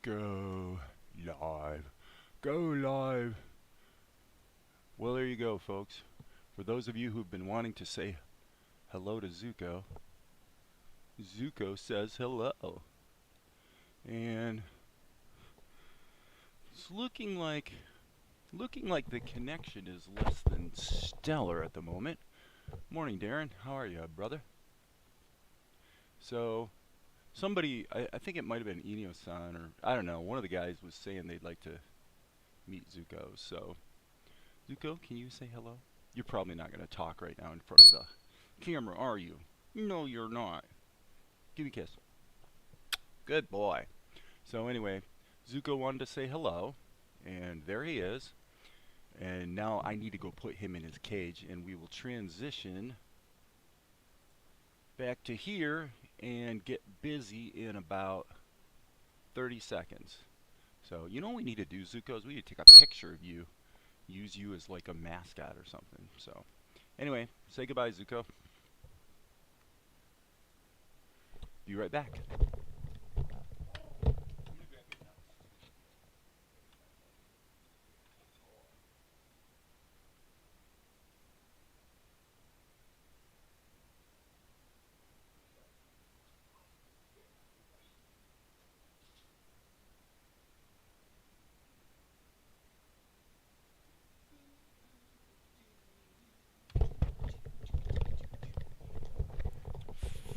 Go live. Go live. Well, there you go, folks. For those of you who've been wanting to say hello to Zuko, Zuko says hello. And it's looking like the connection is less than stellar at the moment. Morning, Darren. How are you, brother? So, somebody, I think it might have been Enio-san, or I don't know, one of the guys was saying they'd like to meet Zuko. So, Zuko, can you say hello? You're probably not going to talk right now in front of the camera, are you? No, you're not. Give me a kiss. Good boy. So anyway, Zuko wanted to say hello, and there he is. And now I need to go put him in his cage, and we will transition back to here and get busy in about 30 seconds. So you know what we need to do, Zuko, is we need to take a picture of you. Use you as like a mascot or something. So anyway, say goodbye, Zuko. Be right back.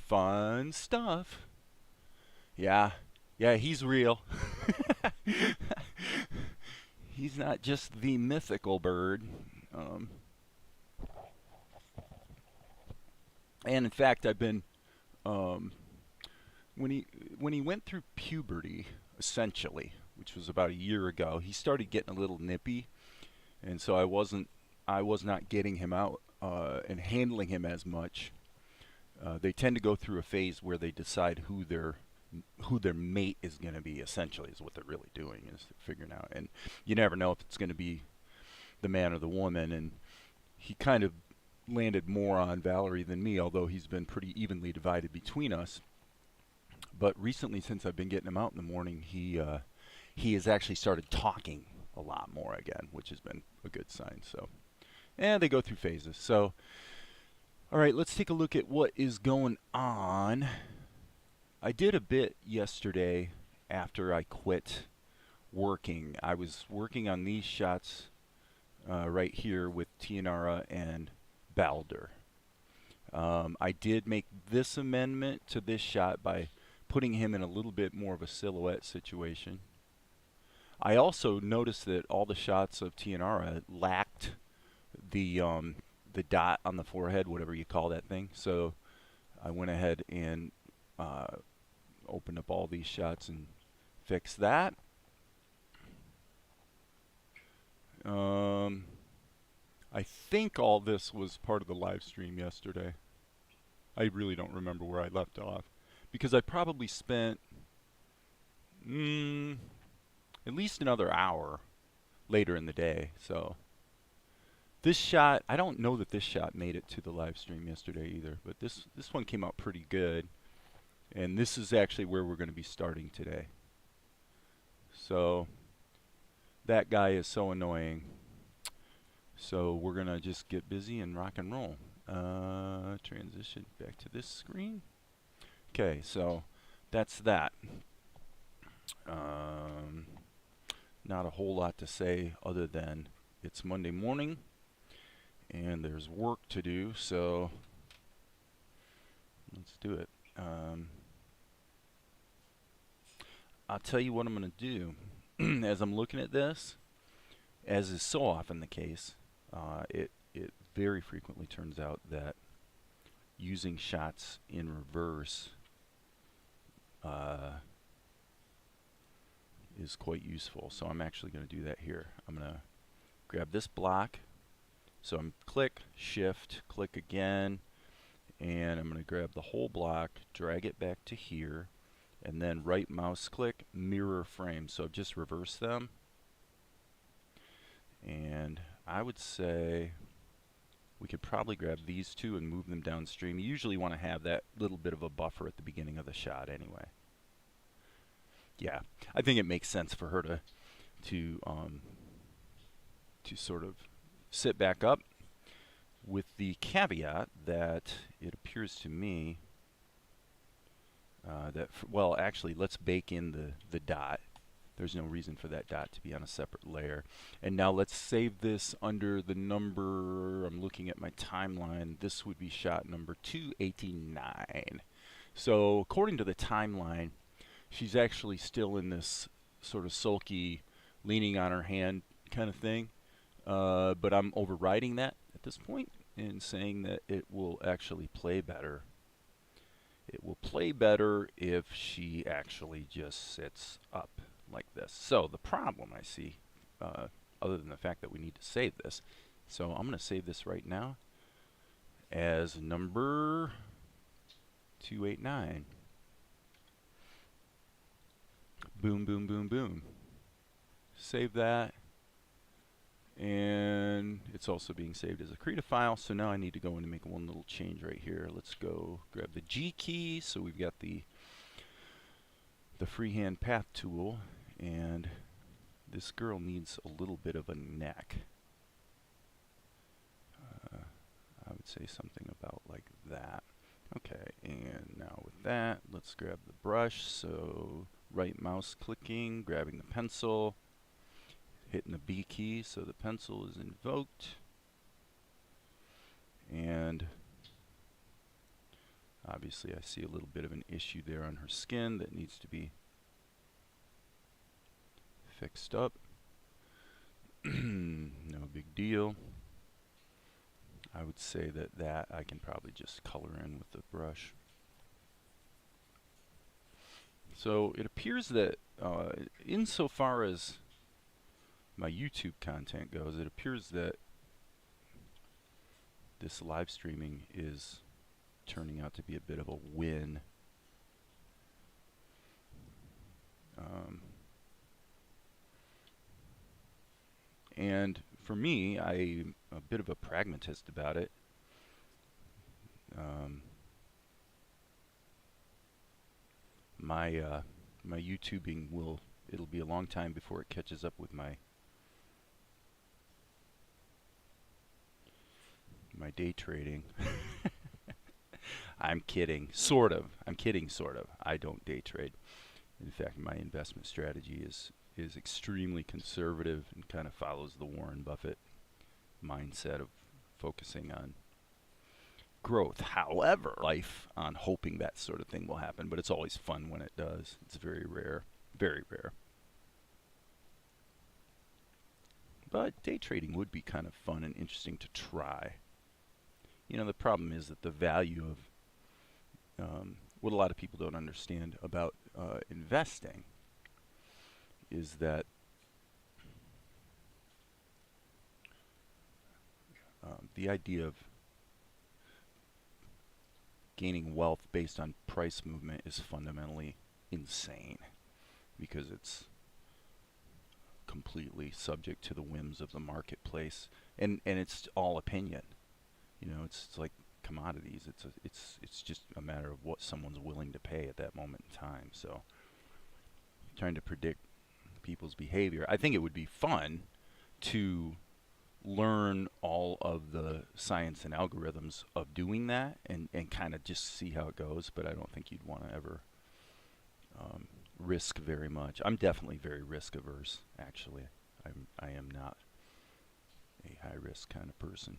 Fun stuff. Yeah, he's real. He's not just the mythical bird. Um, and in fact, I've been um, when he went through puberty, essentially, which was about a year ago, he started getting a little nippy, and so I was not getting him out and handling him as much. They tend to go through a phase where they decide who their mate is going to be. Essentially, is what they're really doing, is figuring out. And you never know if it's going to be the man or the woman. And he kind of landed more on Valerie than me, although he's been pretty evenly divided between us. But recently, since I've been getting him out in the morning, he has actually started talking a lot more again, which has been a good sign. So, and they go through phases. So, all right, let's take a look at what is going on. I did a bit yesterday after I quit working. I was working on these shots right here with Tianara and Balder. I did make this amendment to this shot by putting him in a little bit more of a silhouette situation. I also noticed that all the shots of Tianara lacked the dot on the forehead, whatever you call that thing. So I went ahead and opened up all these shots and fixed that. I think all this was part of the live stream yesterday. I really don't remember where I left off, because I probably spent at least another hour later in the day. So this shot, I don't know that this shot made it to the live stream yesterday either, but this one came out pretty good. And this is actually where we're going to be starting today. So that guy is so annoying. So we're going to just get busy and rock and roll. Transition back to this screen. Okay, so that's that. Not a whole lot to say other than it's Monday morning and there's work to do, so let's do it. I'll tell you what I'm going to do. As I'm looking at this, as is so often the case, it very frequently turns out that using shots in reverse is quite useful. So I'm actually going to do that here. I'm going to grab this block. So I'm click, shift, click again, and I'm going to grab the whole block, drag it back to here, and then right mouse click, mirror frame. So just reverse them. And I would say we could probably grab these two and move them downstream. You usually want to have that little bit of a buffer at the beginning of the shot anyway. yeah, I think it makes sense for her to um, to sort of sit back up, with the caveat that it appears to me well, actually, let's bake in the dot. There's no reason for that dot to be on a separate layer. And now let's save this under the number, I'm looking at my timeline, this would be shot number 289. So according to the timeline, she's actually still in this sort of sulky, leaning on her hand kind of thing. But I'm overriding that at this point and saying that it will actually play better. It will play better if she actually just sits up like this. So the problem I see, other than the fact that we need to save this, so I'm going to save this right now as number 289. Boom, boom, boom, boom. Save that. And it's also being saved as a Krita file. So now I need to go in and make one little change right here. Let's go grab the G key. So we've got the freehand path tool, and this girl needs a little bit of a neck. I would say something about like that. Okay, and now with that, let's grab the brush. So right mouse clicking, grabbing the pencil, hitting the B key so the pencil is invoked. And obviously I see a little bit of an issue there on her skin that needs to be fixed up. No big deal. I would say that I can probably just color in with the brush. So it appears that insofar as my YouTube content goes, it appears that this live streaming is turning out to be a bit of a win. And for me, I'm a bit of a pragmatist about it. My YouTubing it'll be a long time before it catches up with my day trading. I'm kidding, sort of. I'm kidding, sort of. I don't day trade. In fact, my investment strategy is extremely conservative and kind of follows the Warren Buffett mindset of focusing on growth. However, life on hoping that sort of thing will happen, but it's always fun when it does. It's very rare, very rare. But day trading would be kind of fun and interesting to try. You know, the problem is that the value of what a lot of people don't understand about investing is that the idea of gaining wealth based on price movement is fundamentally insane, because it's completely subject to the whims of the marketplace, and it's all opinion. You know, it's like commodities. It's just a matter of what someone's willing to pay at that moment in time. So trying to predict people's behavior, I think it would be fun to learn all of the science and algorithms of doing that and kind of just see how it goes, but I don't think you'd want to ever risk very much. I'm definitely very risk averse, actually. I am not a high risk kind of person.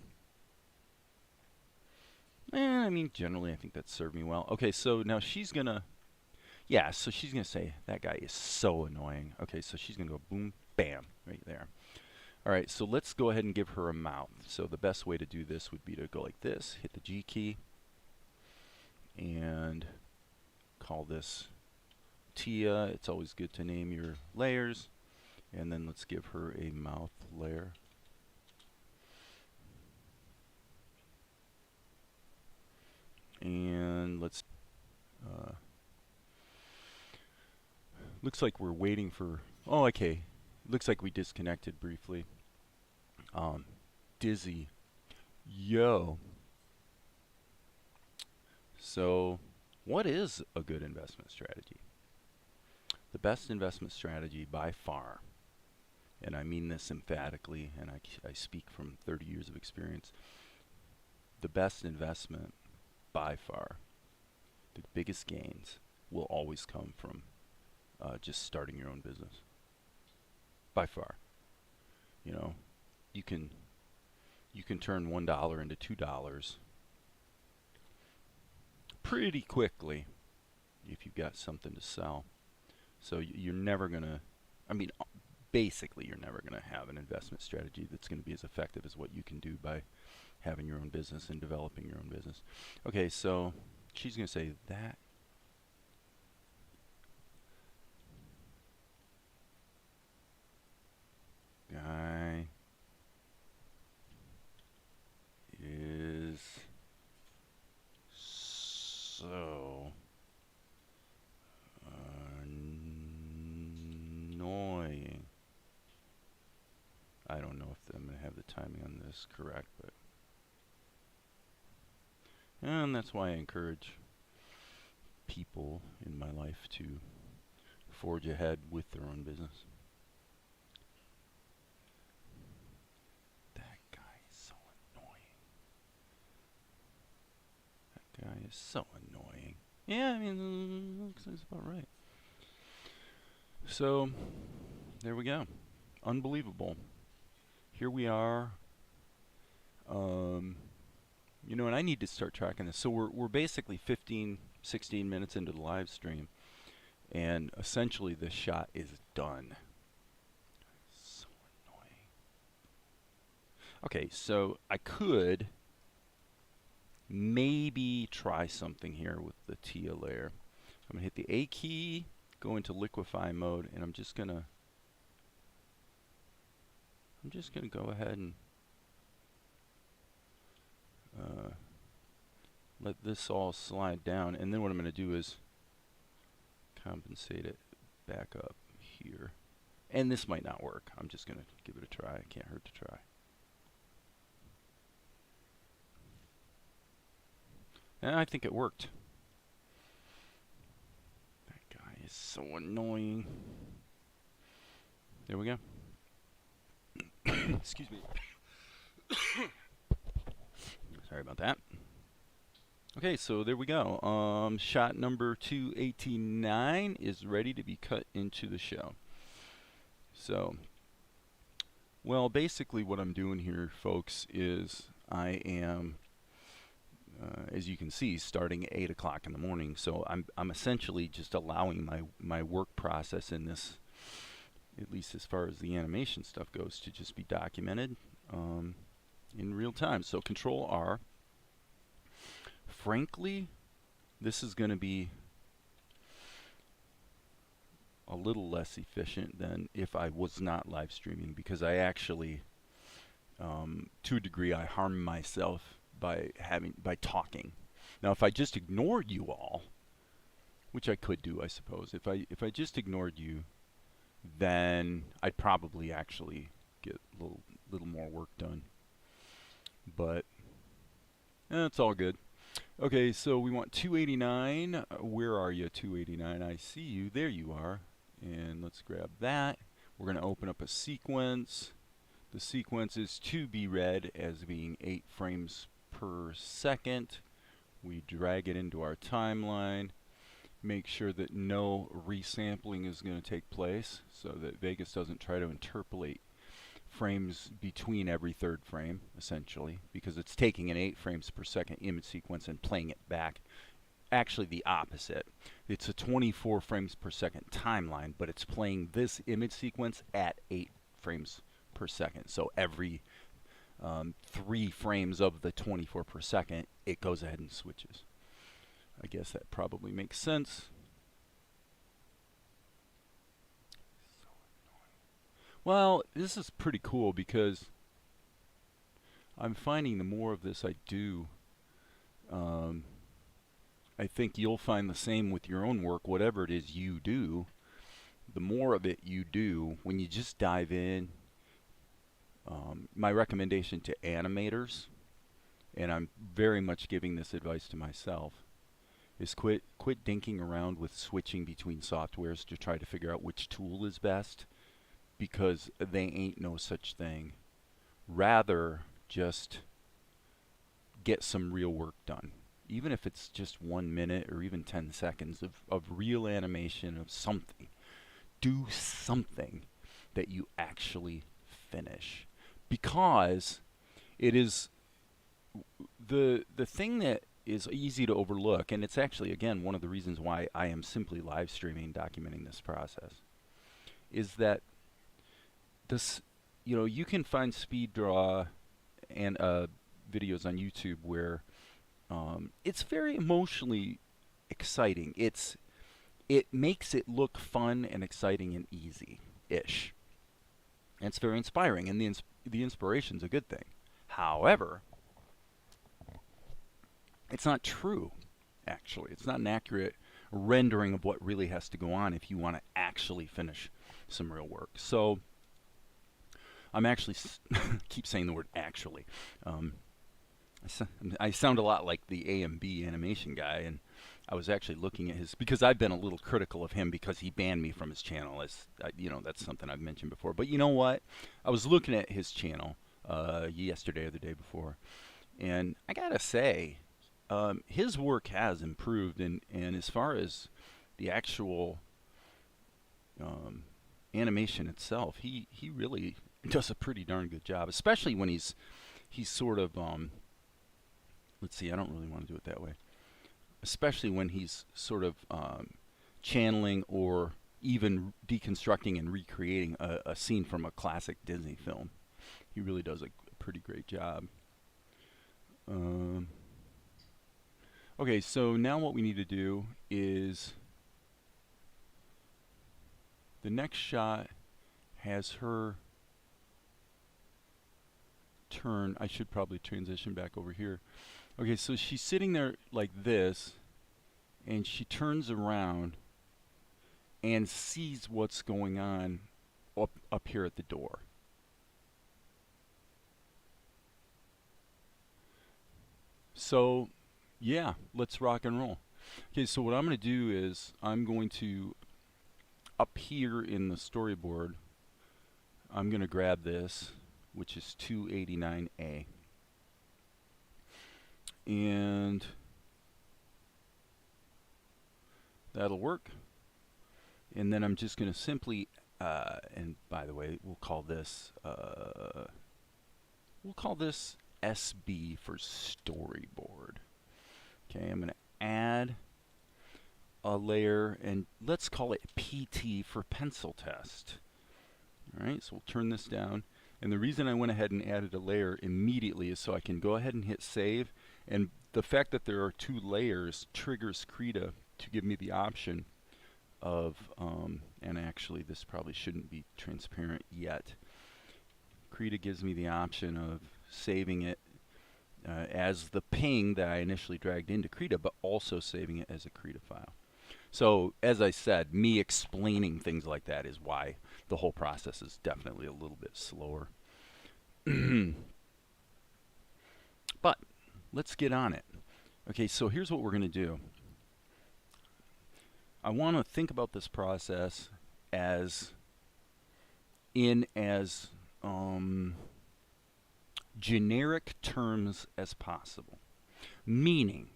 I mean, generally I think that served me well. Okay, so now she's gonna, yeah, so she's gonna say, that guy is so annoying. Okay, so she's gonna go boom, bam, right there. All right, so let's go ahead and give her a mouth. So the best way to do this would be to go like this, hit the G key, and call this Tia. It's always good to name your layers. And then let's give her a mouth layer. And let's, looks like we're waiting for, oh, okay. Looks like we disconnected briefly. Dizzy. Yo. So, what is a good investment strategy? The best investment strategy by far, and I mean this emphatically, and I speak from 30 years of experience, the best investment by far, the biggest gains will always come from just starting your own business. By far. You know, you can turn $1 into $2 pretty quickly if you've got something to sell. So you're never going to, I mean, basically you're never going to have an investment strategy that's going to be as effective as what you can do by having your own business and developing your own business. Okay, so she's going to say that guy is so annoying. I don't know if I'm going to have the timing on this correct, but and that's why I encourage people in my life to forge ahead with their own business. That guy is so annoying. That guy is so annoying. Yeah, I mean, that's about right. So, there we go. Unbelievable. Here we are. You know, and I need to start tracking this. So we're basically 15, 16 minutes into the live stream, and essentially this shot is done. So annoying. Okay, so I could maybe try something here with the Tia layer. I'm gonna hit the A key, go into liquify mode, and I'm just gonna go ahead and let this all slide down, and then what I'm going to do is compensate it back up here. And this might not work. I'm just going to give it a try. It can't hurt to try. And I think it worked. That guy is so annoying. There we go. Excuse me. Sorry about that. Okay, so there we go. Shot number 289 is ready to be cut into the show. So, well, basically what I'm doing here, folks, is I am, as you can see, starting at 8 o'clock in the morning. So I'm essentially just allowing my work process in this, at least as far as the animation stuff goes, to just be documented in real time. So Control R. Frankly, this is going to be a little less efficient than if I was not live streaming, because I actually, to a degree, I harm myself by talking. Now, if I just ignored you all, which I could do, I suppose, if I just ignored you, then I'd probably actually get a little more work done. But it's all good. Okay, so we want 289. Where are you, 289? I see you. There you are. And let's grab that. We're going to open up a sequence. The sequence is to be read as being 8 frames per second. We drag it into our timeline. Make sure that no resampling is going to take place, so that Vegas doesn't try to interpolate frames between every third frame, essentially, because it's taking an 8 frames per second image sequence and playing it back. Actually, the opposite. It's a 24 frames per second timeline, but it's playing this image sequence at 8 frames per second. So every 3 frames of the 24 per second, it goes ahead and switches. I guess that probably makes sense. Well, this is pretty cool because I'm finding the more of this I do, I think you'll find the same with your own work, whatever it is you do. The more of it you do, when you just dive in, my recommendation to animators, and I'm very much giving this advice to myself, is quit dinking around with switching between softwares to try to figure out which tool is best, because they ain't no such thing. Rather, just get some real work done. Even if it's just 1 minute or even 10 seconds of real animation of something. Do something that you actually finish. Because it is the thing that is easy to overlook, and it's actually, again, one of the reasons why I am simply live streaming, documenting this process, is that this, you can find speed draw and videos on YouTube where it's very emotionally exciting. It makes it look fun and exciting and easy-ish. And it's very inspiring, and the inspiration's a good thing. However, it's not true, actually. It's not an accurate rendering of what really has to go on if you want to actually finish some real work. So I'm actually keep saying the word actually. I sound a lot like the AMB animation guy, and I was actually looking at his, because I've been a little critical of him because he banned me from his channel. As that's something I've mentioned before. But you know what? I was looking at his channel yesterday or the day before, and I gotta say, his work has improved, and as far as the actual animation itself, he really does a pretty darn good job, especially when he's sort of let's see, I don't really want to do it that way. Especially when he's sort of channeling or even deconstructing and recreating a scene from a classic Disney film. He really does a pretty great job. Okay, so now what we need to do is the next shot has her turn. I should probably transition back over here. Okay, so she's sitting there like this, and she turns around and sees what's going on up here at the door. So, yeah, let's rock and roll. Okay, so what I'm going to do is I'm going to, up here in the storyboard, I'm going to grab this, which is 289A. And that'll work. And then I'm just going to simply, and by the way, we'll call this SB for storyboard. Okay, I'm going to add a layer, and let's call it PT for pencil test. All right, so we'll turn this down. And the reason I went ahead and added a layer immediately is so I can go ahead and hit save. And the fact that there are 2 layers triggers Krita to give me the option of, and actually this probably shouldn't be transparent yet. Krita gives me the option of saving it as the ping that I initially dragged into Krita, but also saving it as a Krita file. So, as I said, me explaining things like that is why the whole process is definitely a little bit slower. But let's get on it. Okay, so here's what we're going to do. I want to think about this process as generic terms as possible. Meaning,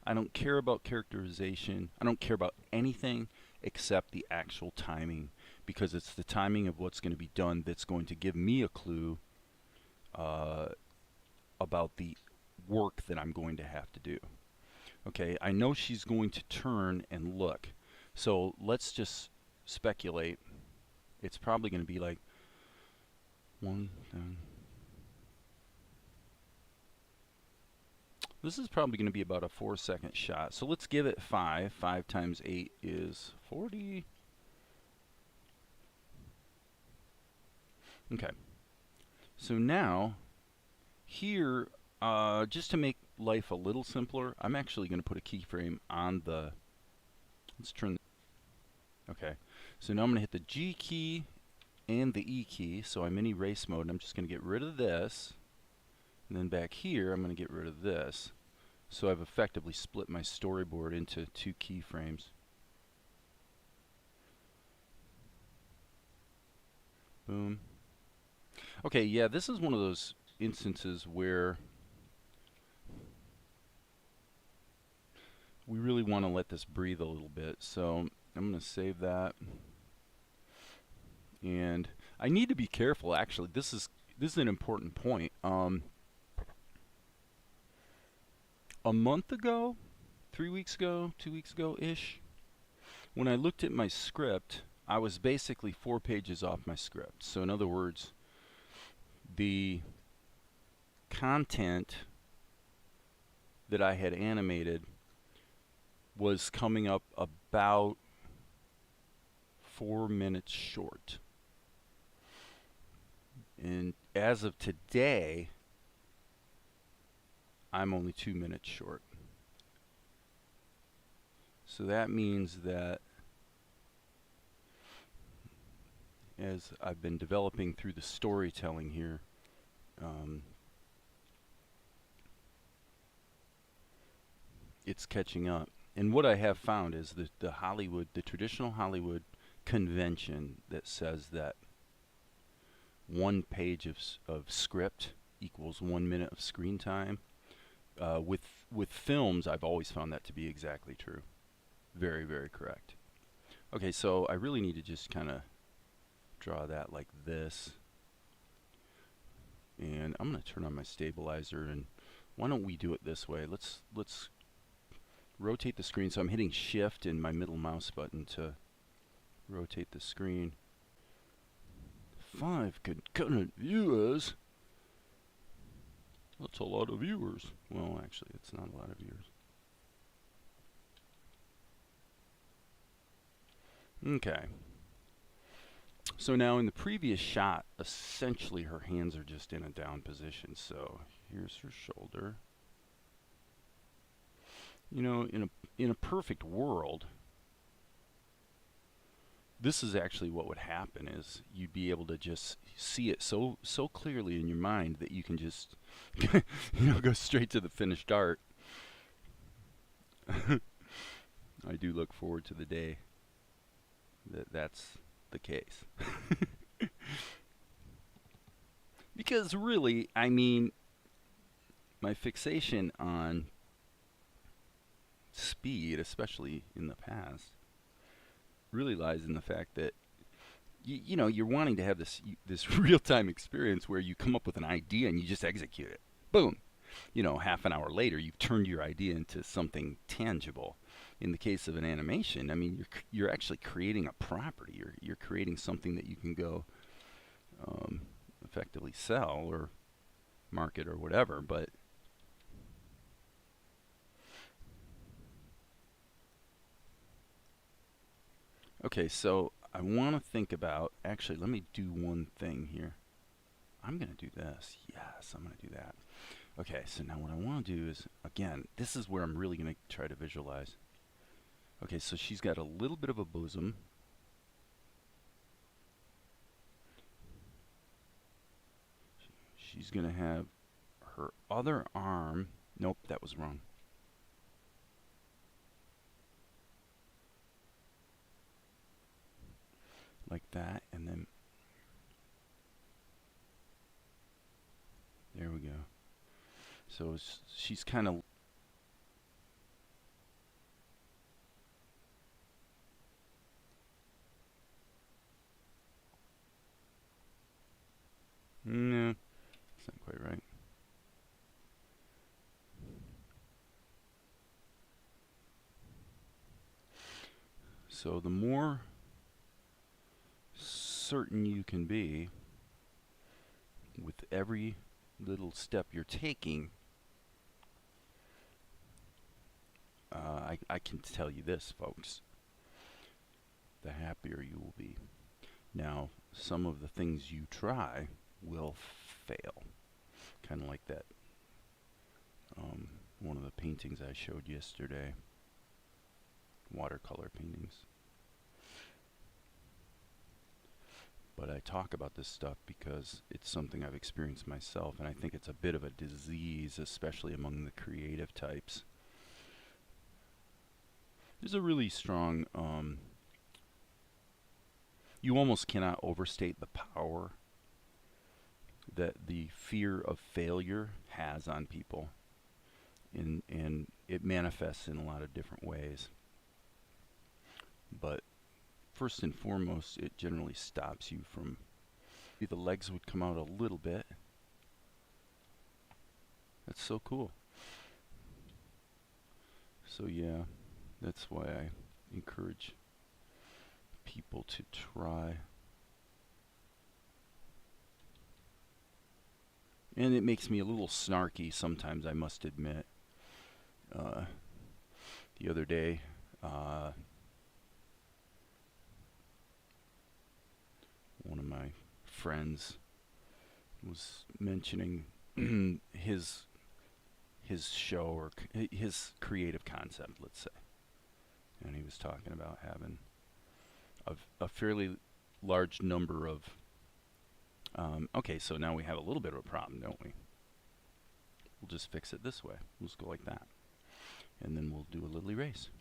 I don't care about characterization. I don't care about anything except the actual timing, because it's the timing of what's going to be done that's going to give me a clue about the work that I'm going to have to do. Okay, I know she's going to turn and look. So let's just speculate. It's probably going to be like 1, 2. This is probably going to be about a 4-second shot. So let's give it 5. 5 times 8 is 40. Okay. So now, here, just to make life a little simpler, I'm actually going to put a keyframe on the, let's turn, okay. So now I'm going to hit the G key and the E key. So I'm in erase mode, and I'm just going to get rid of this. And then back here, I'm going to get rid of this. So I've effectively split my storyboard into 2 keyframes. Boom. Okay, yeah, this is one of those instances where we really want to let this breathe a little bit. So I'm going to save that. And I need to be careful, actually. This is an important point. A month ago, 3 weeks ago, 2 weeks ago-ish, when I looked at my script, I was basically 4 pages off my script. So in other words, the content that I had animated was coming up about 4 minutes short. And as of today, I'm only 2 minutes short. So that means that as I've been developing through the storytelling here, it's catching up. And what I have found is that the traditional Hollywood convention that says that 1 page of script equals 1 minute of screen time, with films, I've always found that to be exactly true. Very, very correct. Okay, so I really need to just kind of draw that like this. And I'm going to turn on my stabilizer, and why don't we do it this way? Let's rotate the screen. So I'm hitting Shift and my middle mouse button to rotate the screen. 5 concurrent viewers. That's a lot of viewers. Well, actually, it's not a lot of viewers. Okay. So now in the previous shot, essentially her hands are just in a down position. So here's her shoulder. You know, in a perfect world, this is actually what would happen, is you'd be able to just see it so clearly in your mind that you can just go straight to the finished art. I do look forward to the day that's the case. Because really, I mean, my fixation on speed, especially in the past, really lies in the fact that you know, you're wanting to have this real-time experience where you come up with an idea and you just execute it. Boom. You know, half an hour later, you've turned your idea into something tangible. In the case of an animation, I mean, you're actually creating a property. You're creating something that you can go effectively sell or market or whatever. But okay, so I want to think about, actually, let me do one thing here. I'm going to do this. Yes, I'm going to do that. Okay, so now what I want to do is, again, this is where I'm really going to try to visualize. Okay, so she's got a little bit of a bosom. She's going to have her other arm. Nope, that was wrong. Like that, and then there we go. So she's kind of no, that's not quite right. So the more certain you can be with every little step you're taking, I can tell you this, folks, the happier you will be. Now, some of the things you try will fail, kind of like that one of the paintings I showed yesterday, watercolor paintings. But I talk about this stuff because it's something I've experienced myself, and I think it's a bit of a disease, especially among the creative types. There's a really strong, you almost cannot overstate the power that the fear of failure has on people. And it manifests in a lot of different ways. But first and foremost, it generally stops you from, the legs would come out a little bit. That's so cool. So yeah, that's why I encourage people to try. And it makes me a little snarky sometimes, I must admit. The other day, one of my friends was mentioning his show, or his creative concept, let's say. And he was talking about having a fairly large number of, okay, so now we have a little bit of a problem, don't we? We'll just fix it this way. We'll just go like that. And then we'll do a little erase.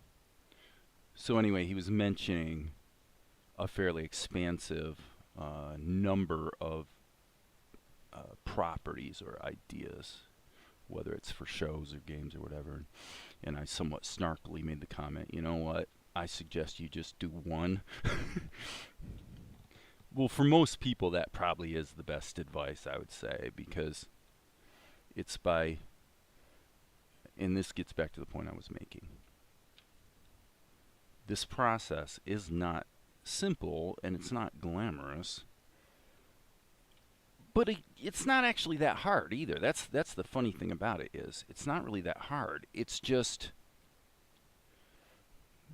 So anyway, he was mentioning a fairly expansive number of properties or ideas, whether it's for shows or games or whatever. And I somewhat snarkily made the comment, you know what, I suggest you just do one. Well, for most people, that probably is the best advice, I would say, because it's by, and this gets back to the point I was making, this process is not simple and it's not glamorous, but it's not actually that hard either. That's the funny thing about it, is it's not really that hard. It's just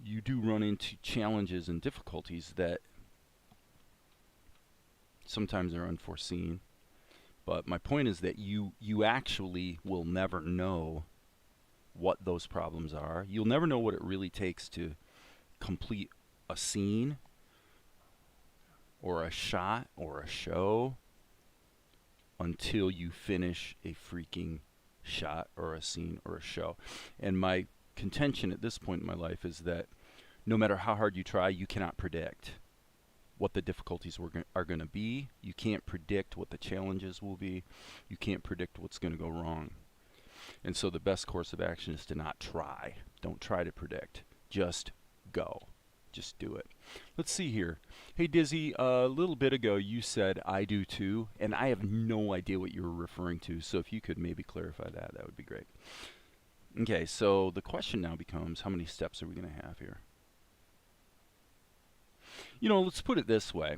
you do run into challenges and difficulties that sometimes are unforeseen. But my point is that you actually will never know what those problems are. You'll never know what it really takes to complete a scene or a shot or a show until you finish a freaking shot or a scene or a show. And my contention at this point in my life is that no matter how hard you try, you cannot predict what the difficulties are going to be. You can't predict what the challenges will be. You can't predict what's going to go wrong. And so the best course of action is to not try. Don't try to predict. Just go. Just do it. Let's see here. Hey, Dizzy, a little bit ago you said, I do too, and I have no idea what you were referring to, so if you could maybe clarify that, that would be great. Okay, so the question now becomes, how many steps are we going to have here? You know, let's put it this way.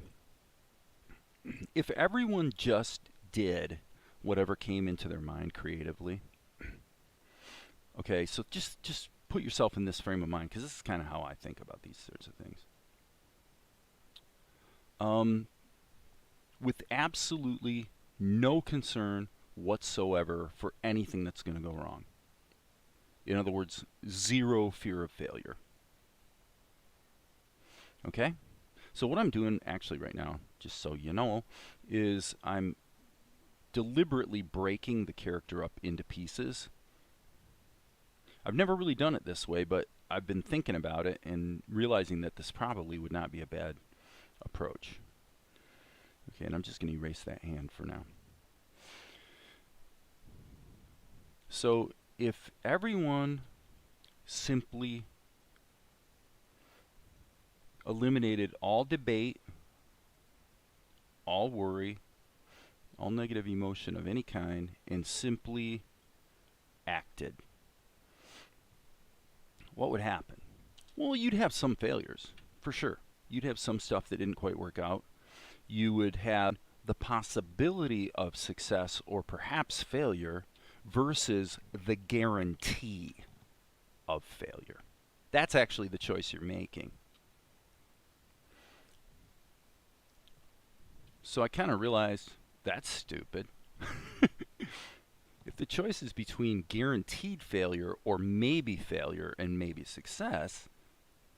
If everyone just did whatever came into their mind creatively, okay, so just put yourself in this frame of mind, because this is kind of how I think about these sorts of things. With absolutely no concern whatsoever for anything that's going to go wrong. In other words, zero fear of failure. Okay? So what I'm doing actually right now, just so you know, is I'm deliberately breaking the character up into pieces. I've never really done it this way, but I've been thinking about it and realizing that this probably would not be a bad approach. Okay, and I'm just going to erase that hand for now. So if everyone simply eliminated all debate, all worry, all negative emotion of any kind, and simply acted, what would happen? Well, you'd have some failures, for sure. You'd have some stuff that didn't quite work out. You would have the possibility of success or perhaps failure versus the guarantee of failure. That's actually the choice you're making. So I kind of realized that's stupid. If the choice is between guaranteed failure or maybe failure and maybe success,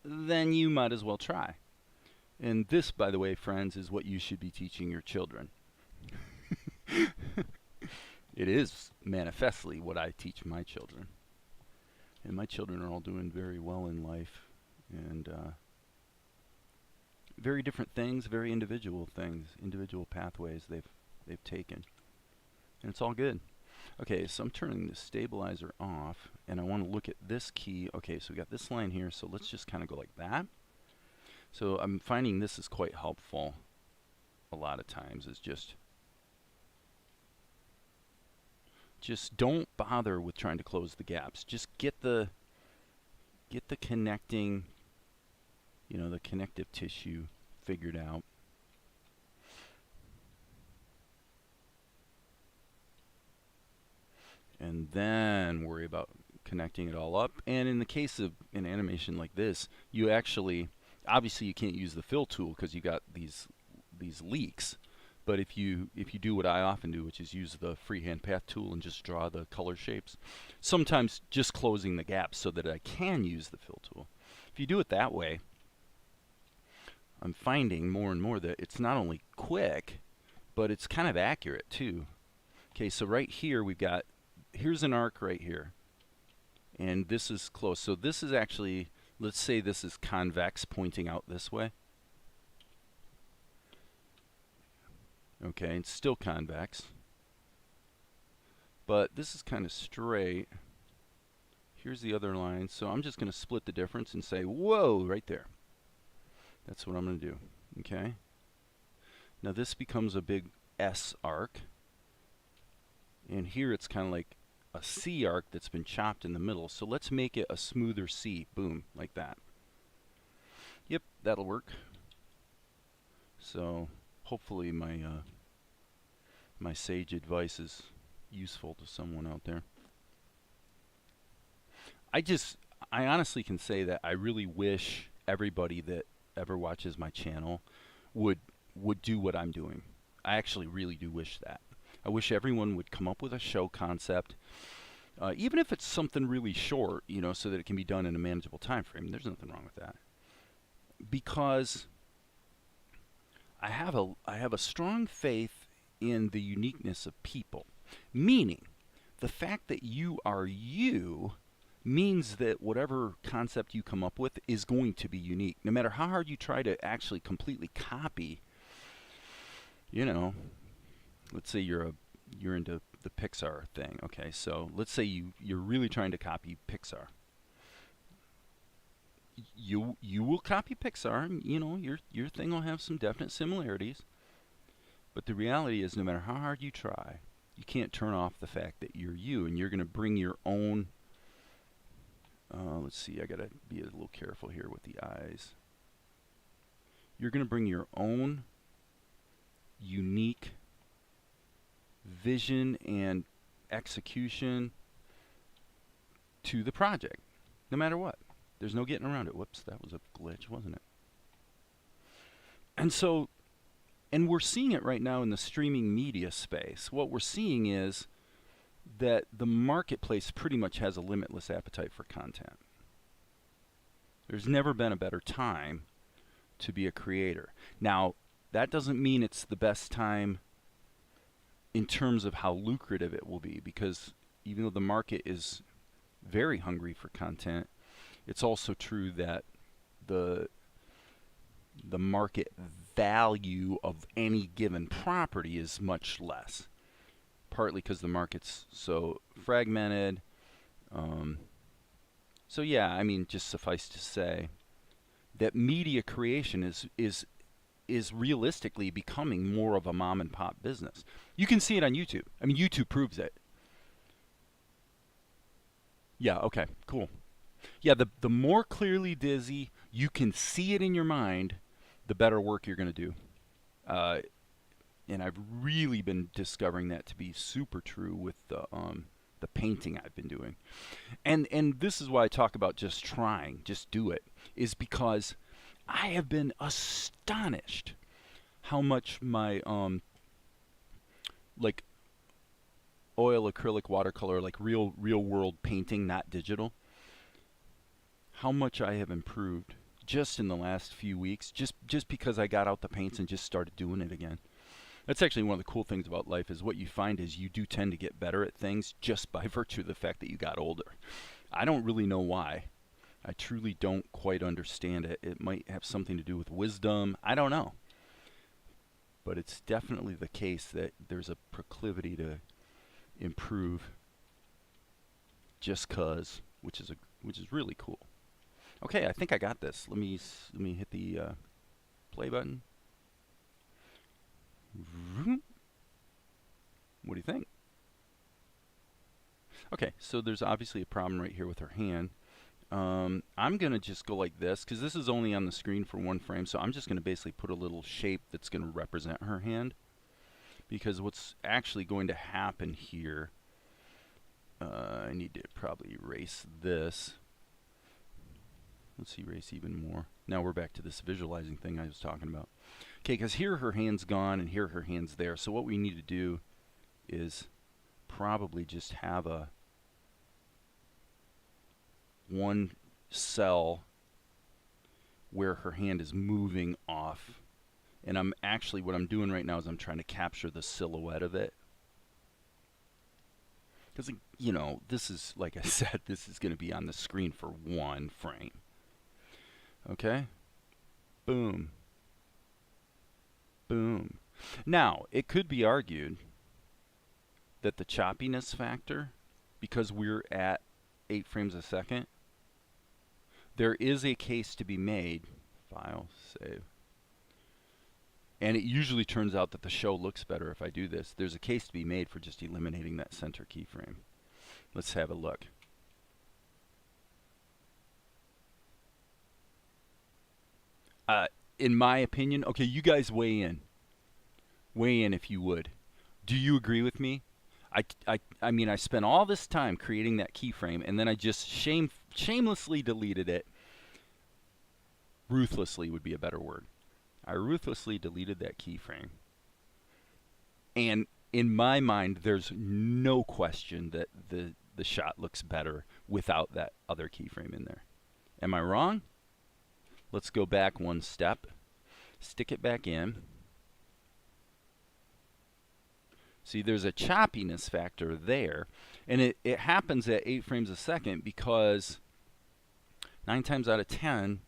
then you might as well try. And this, by the way, friends, is what you should be teaching your children. It is manifestly what I teach my children. And my children are all doing very well in life. And very different things, very individual things, individual pathways they've taken. And it's all good. Okay, so I'm turning the stabilizer off, and I want to look at this key. Okay, so we got this line here, so let's just kind of go like that. So I'm finding this is quite helpful a lot of times, is just don't bother with trying to close the gaps. Just get the connecting, you know, the connective tissue figured out. And then worry about connecting it all up. And in the case of an animation like this, you actually, obviously you can't use the fill tool because you got these leaks. But if you do what I often do, which is use the freehand path tool and just draw the color shapes, sometimes just closing the gaps so that I can use the fill tool. If you do it that way, I'm finding more and more that it's not only quick, but it's kind of accurate too. Okay, so right here we've got, here's an arc right here. And this is close. So this is actually, let's say this is convex pointing out this way. Okay, it's still convex. But this is kind of straight. Here's the other line. So I'm just going to split the difference and say, whoa, right there. That's what I'm going to do. Okay. Now this becomes a big S arc. And here it's kind of like a C arc that's been chopped in the middle. So let's make it a smoother C. Boom, like that. Yep, that'll work. So hopefully my my sage advice is useful to someone out there. I honestly can say that I really wish everybody that ever watches my channel would do what I'm doing. I actually really do wish that. I wish everyone would come up with a show concept, even if it's something really short, you know, so that it can be done in a manageable time frame. There's nothing wrong with that. Because I have a strong faith in the uniqueness of people. Meaning, the fact that you are you means that whatever concept you come up with is going to be unique. No matter how hard you try to actually completely copy, you know, let's say you're into the Pixar thing. Okay, so let's say you're really trying to copy Pixar. You will copy Pixar, and you know your thing will have some definite similarities. But the reality is, no matter how hard you try, you can't turn off the fact that you're you, and you're going to bring your own. Let's see, I got to be a little careful here with the eyes. You're going to bring your own unique vision and execution to the project, no matter what. There's no getting around it. Whoops, that was a glitch, wasn't it? And so, and we're seeing it right now in the streaming media space. What we're seeing is that the marketplace pretty much has a limitless appetite for content. There's never been a better time to be a creator. Now, that doesn't mean it's the best time in terms of how lucrative it will be, because even though the market is very hungry for content, it's also true that the market value of any given property is much less. Partly because the market's so fragmented. So yeah, I mean, just suffice to say that media creation is realistically becoming more of a mom and pop business. You can see it on YouTube. I mean, YouTube proves it. Yeah, okay, cool. Yeah, the more clearly dizzy you can see it in your mind, the better work you're going to do. And I've really been discovering that to be super true with the painting I've been doing. And this is why I talk about just trying, just do it, is because I have been astonished how much my like oil, acrylic, watercolor, like real world painting, not digital, how much I have improved just in the last few weeks, just because I got out the paints and just started doing it again. That's actually one of the cool things about life, is what you find is you do tend to get better at things just by virtue of the fact that you got older. I don't really know why. I truly don't quite understand it. It might have something to do with wisdom. I don't know. But it's definitely the case that there's a proclivity to improve just 'cause, which is really cool. Okay, I think I got this. Let me hit the play button. What do you think? Okay, so there's obviously a problem right here with her hand. I'm going to just go like this, because this is only on the screen for one frame, so I'm just going to basically put a little shape that's going to represent her hand. Because what's actually going to happen here, I need to probably erase this. Let's erase even more. Now we're back to this visualizing thing I was talking about. Okay, because here her hand's gone and here her hand's there. So what we need to do is probably just have a one cell where her hand is moving off. And I'm actually, what I'm doing right now is I'm trying to capture the silhouette of it. Because, you know, this is, like I said, this is going to be on the screen for one frame. Okay? Boom. Boom. Now, it could be argued that the choppiness factor, because we're at 8 frames a second, there is a case to be made. File, save. And it usually turns out that the show looks better if I do this. There's a case to be made for just eliminating that center keyframe. Let's have a look. In my opinion, okay, you guys weigh in. Weigh in if you would. Do you agree with me? I mean, I spent all this time creating that keyframe, and then I just shamelessly deleted it. Ruthlessly would be a better word. I ruthlessly deleted that keyframe. And in my mind, there's no question that the shot looks better without that other keyframe in there. Am I wrong? Let's go back one step. Stick it back in. See, there's a choppiness factor there. And it happens at 8 frames a second because 9 times out of 10,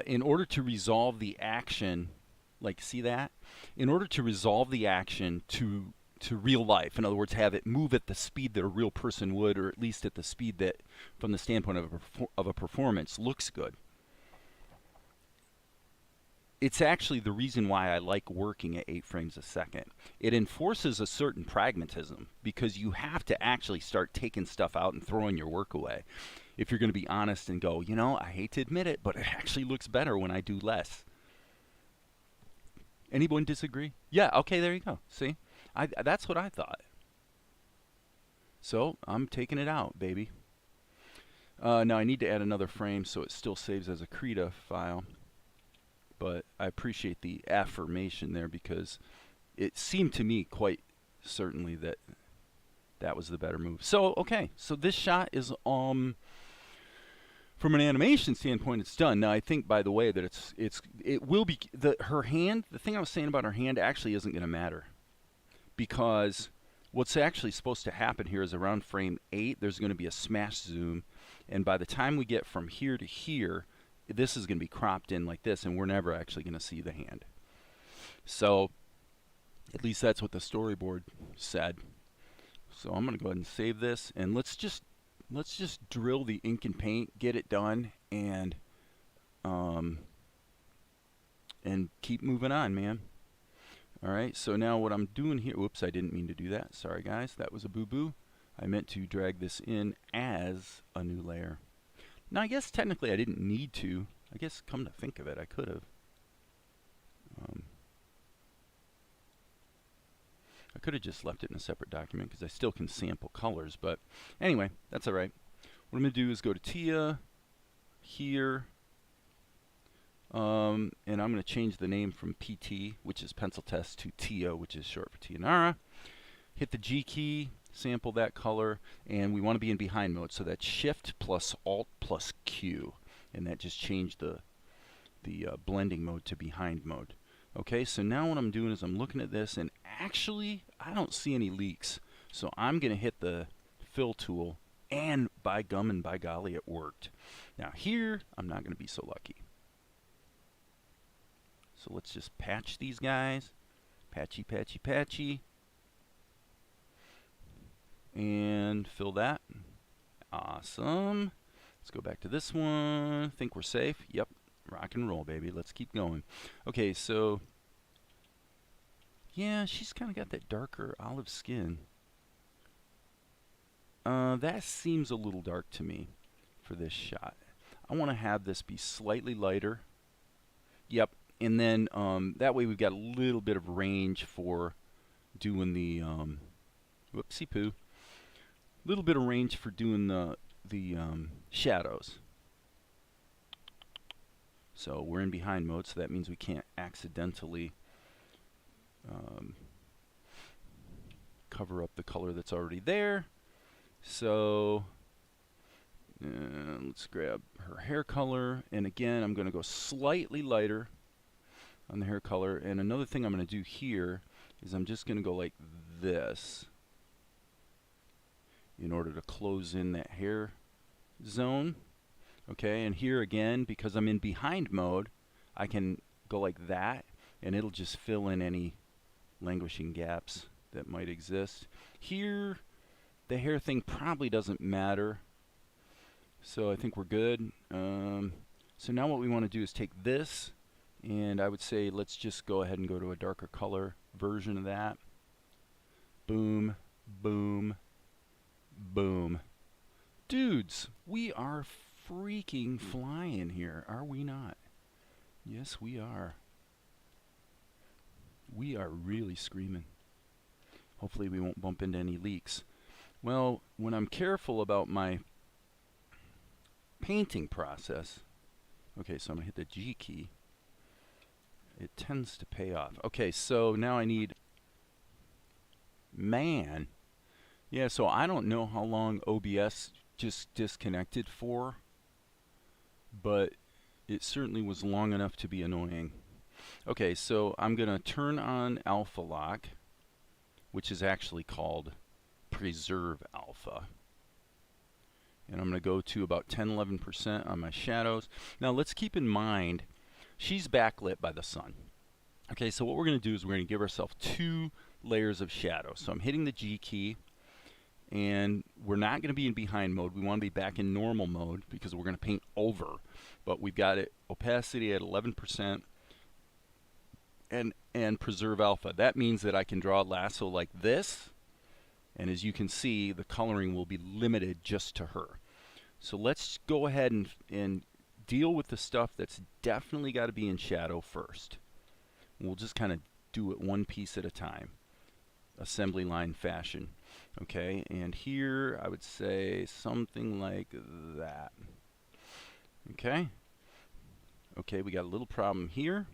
in order to resolve the action, like, see that? In order to resolve the action to real life, in other words, have it move at the speed that a real person would, or at least at the speed that, from the standpoint of a performance, looks good. It's actually the reason why I like working at 8 frames a second. It enforces a certain pragmatism because you have to actually start taking stuff out and throwing your work away. If you're going to be honest and go, you know, I hate to admit it, but it actually looks better when I do less. Anyone disagree? Yeah, okay, there you go. See? That's what I thought. So, I'm taking it out, baby. Now I need to add another frame so it still saves as a Krita file. But I appreciate the affirmation there because it seemed to me quite certainly that that was the better move. So, okay, so this shot is from an animation standpoint, it's done. Now I think, by the way, that it will be her hand. The thing I was saying about her hand actually isn't going to matter because what's actually supposed to happen here is around frame 8, there's going to be a smash zoom, and by the time we get from here to here, this is going to be cropped in like this, and we're never actually going to see the hand. So, at least that's what the storyboard said. So I'm going to go ahead and save this, and let's just drill the ink and paint, get it done, and keep moving on, man. All right. So now what I'm doing here, whoops, I didn't mean to do that. Sorry, guys, that was a boo-boo. I meant to drag this in as a new layer. Now, I guess technically I didn't need to. I guess, come to think of it, I could have. I could have just left it in a separate document because I still can sample colors. But anyway, that's all right. What I'm going to do is go to Tia here. And I'm going to change the name from PT, which is pencil test, to Tia, which is short for Tianara. Hit the G key. Sample that color, and we want to be in behind mode, so that's Shift plus Alt plus Q. and that just changed the blending mode to behind mode. Okay, so now what I'm doing is I'm looking at this, and actually I don't see any leaks. So I'm going to hit the fill tool, and by gum and by golly, it worked. Now here, I'm not going to be so lucky. So let's just patch these guys. Patchy, patchy, patchy. And fill that. Awesome. Let's go back to this one. Think we're safe? Yep. Rock and roll, baby. Let's keep going. Okay, so yeah, she's kind of got that darker olive skin. That seems a little dark to me for this shot. I want to have this be slightly lighter. Yep. And then that way we've got a little bit of range for doing the whoopsie poo. Little bit of range for doing the shadows. So we're in behind mode, so that means we can't accidentally cover up the color that's already there. So let's grab her hair color, and again I'm going to go slightly lighter on the hair color. And another thing I'm going to do here is I'm just going to go like this in order to close in that hair zone. Okay, and here again, because I'm in behind mode, I can go like that, and it'll just fill in any languishing gaps that might exist. Here, the hair thing probably doesn't matter, so I think we're good. So now what we want to do is take this, and I would say let's just go ahead and go to a darker color version of that. Boom, boom, boom. Dudes, we are freaking flying here, are we not? Yes, we are. We are really screaming. Hopefully we won't bump into any leaks. Well, when I'm careful about my painting process, okay, so I'm going to hit the G key. It tends to pay off. Okay, so now I need man. Yeah, so I don't know how long OBS just disconnected for, but it certainly was long enough to be annoying. Okay, so I'm going to turn on alpha lock, which is actually called preserve alpha. And I'm going to go to about 10-11% on my shadows. Now let's keep in mind, she's backlit by the sun. Okay, so what we're going to do is we're going to give ourselves 2 layers of shadow. So I'm hitting the G key, and we're not going to be in behind mode. We want to be back in normal mode because we're going to paint over. But we've got it opacity at 11% and preserve alpha. That means that I can draw a lasso like this, and as you can see, the coloring will be limited just to her. So let's go ahead and deal with the stuff that's definitely got to be in shadow first. We'll just kind of do it one piece at a time, assembly line fashion. Okay, and here I would say something like that. Okay. Okay, we got a little problem here.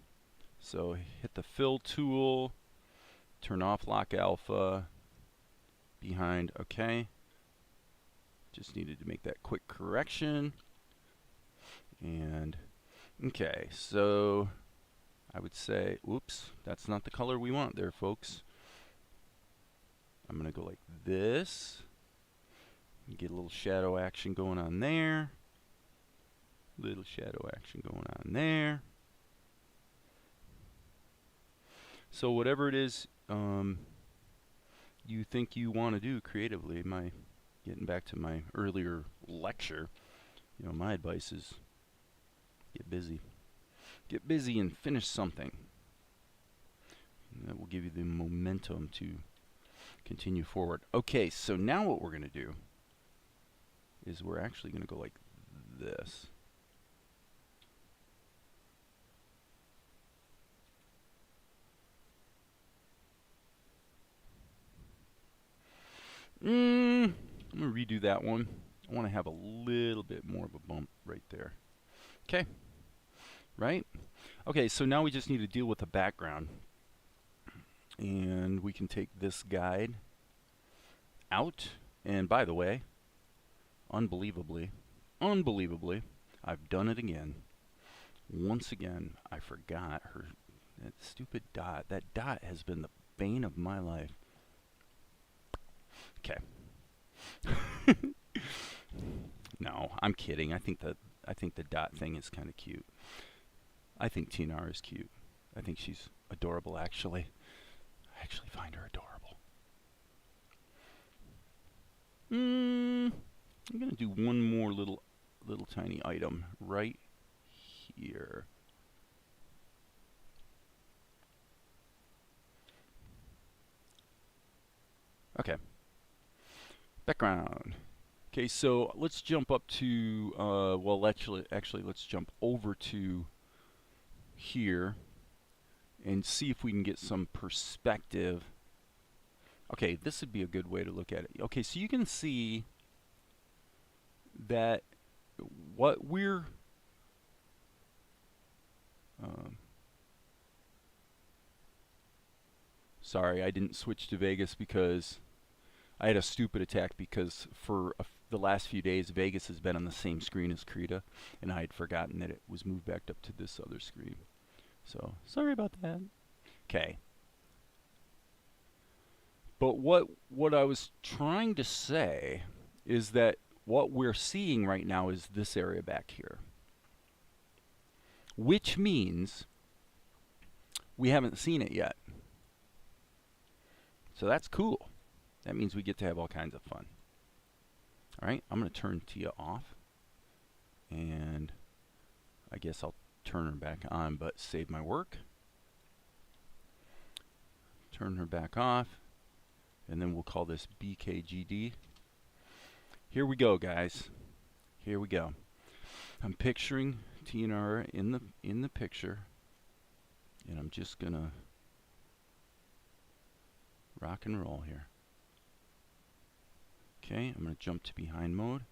So hit the fill tool, turn off lock alpha, behind, okay. Just needed to make that quick correction. And okay, so I would say, oops, that's not the color we want there, folks. I'm going to go like this. Get a little shadow action going on there. Little shadow action going on there. So whatever it is you think you want to do creatively, getting back to my earlier lecture, my advice is get busy. Get busy and finish something. And that will give you the momentum to continue forward. Okay, so now what we're going to do is we're actually going to go like this. I'm going to redo that one. I want to have a little bit more of a bump right there. Okay. Right? Okay, so now we just need to deal with the background. And we can take this guide out. And by the way, unbelievably, I've done it again. Once again, I forgot that stupid dot. That dot has been the bane of my life. Okay. No, I'm kidding. I think the dot thing is kind of cute. I think TNR is cute. I think she's adorable, actually. I actually find her adorable. I'm gonna do one more little tiny item right here. Okay. Background. Okay, so let's jump up to well, actually let's jump over to here and see if we can get some perspective. Okay, this would be a good way to look at it. Okay, so you can see that what we're sorry, I didn't switch to Vegas because I had a stupid attack, because for the last few days Vegas has been on the same screen as Krita, and I had forgotten that it was moved back up to this other screen. So sorry about that. Okay. But what I was trying to say is that what we're seeing right now is this area back here, which means we haven't seen it yet. So that's cool. That means we get to have all kinds of fun. All right, I'm going to turn Tia off, and I guess I'll turn her back on, but save my work. Turn her back off, and then we'll call this BKGD. Here we go, guys. Here we go. I'm picturing TNR in the picture, and I'm just gonna rock and roll here. Okay, I'm gonna jump to behind mode.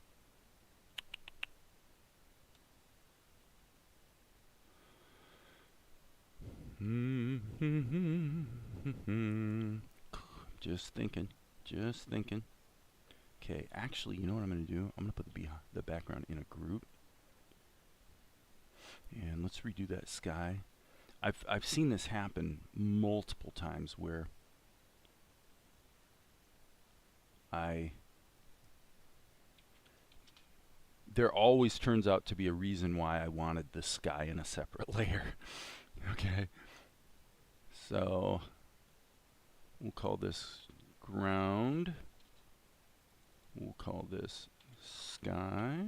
Just thinking. Okay, actually, you know what I'm going to do? I'm going to put the background in a group. And let's redo that sky. I've seen this happen multiple times where there always turns out to be a reason why I wanted the sky in a separate layer. Okay. So we'll call this ground. We'll call this sky.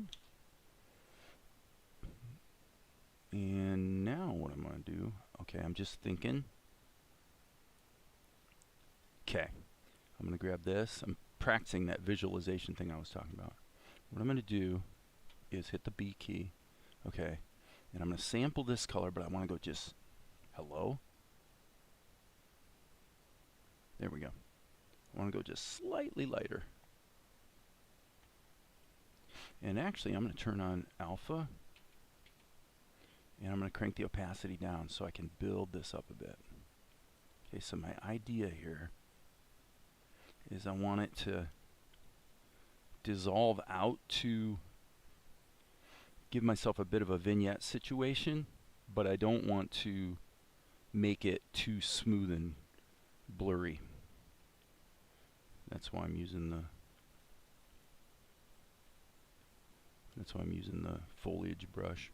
And now what I'm going to do, okay, I'm just thinking. Okay, I'm going to grab this. I'm practicing that visualization thing I was talking about. What I'm going to do is hit the B key. Okay, and I'm going to sample this color, but I want to go just hello. There we go. I want to go just slightly lighter. And actually, I'm going to turn on alpha. And I'm going to crank the opacity down so I can build this up a bit. Okay, so my idea here is I want it to dissolve out to give myself a bit of a vignette situation, but I don't want to make it too smooth and blurry. That's why I'm using the foliage brush.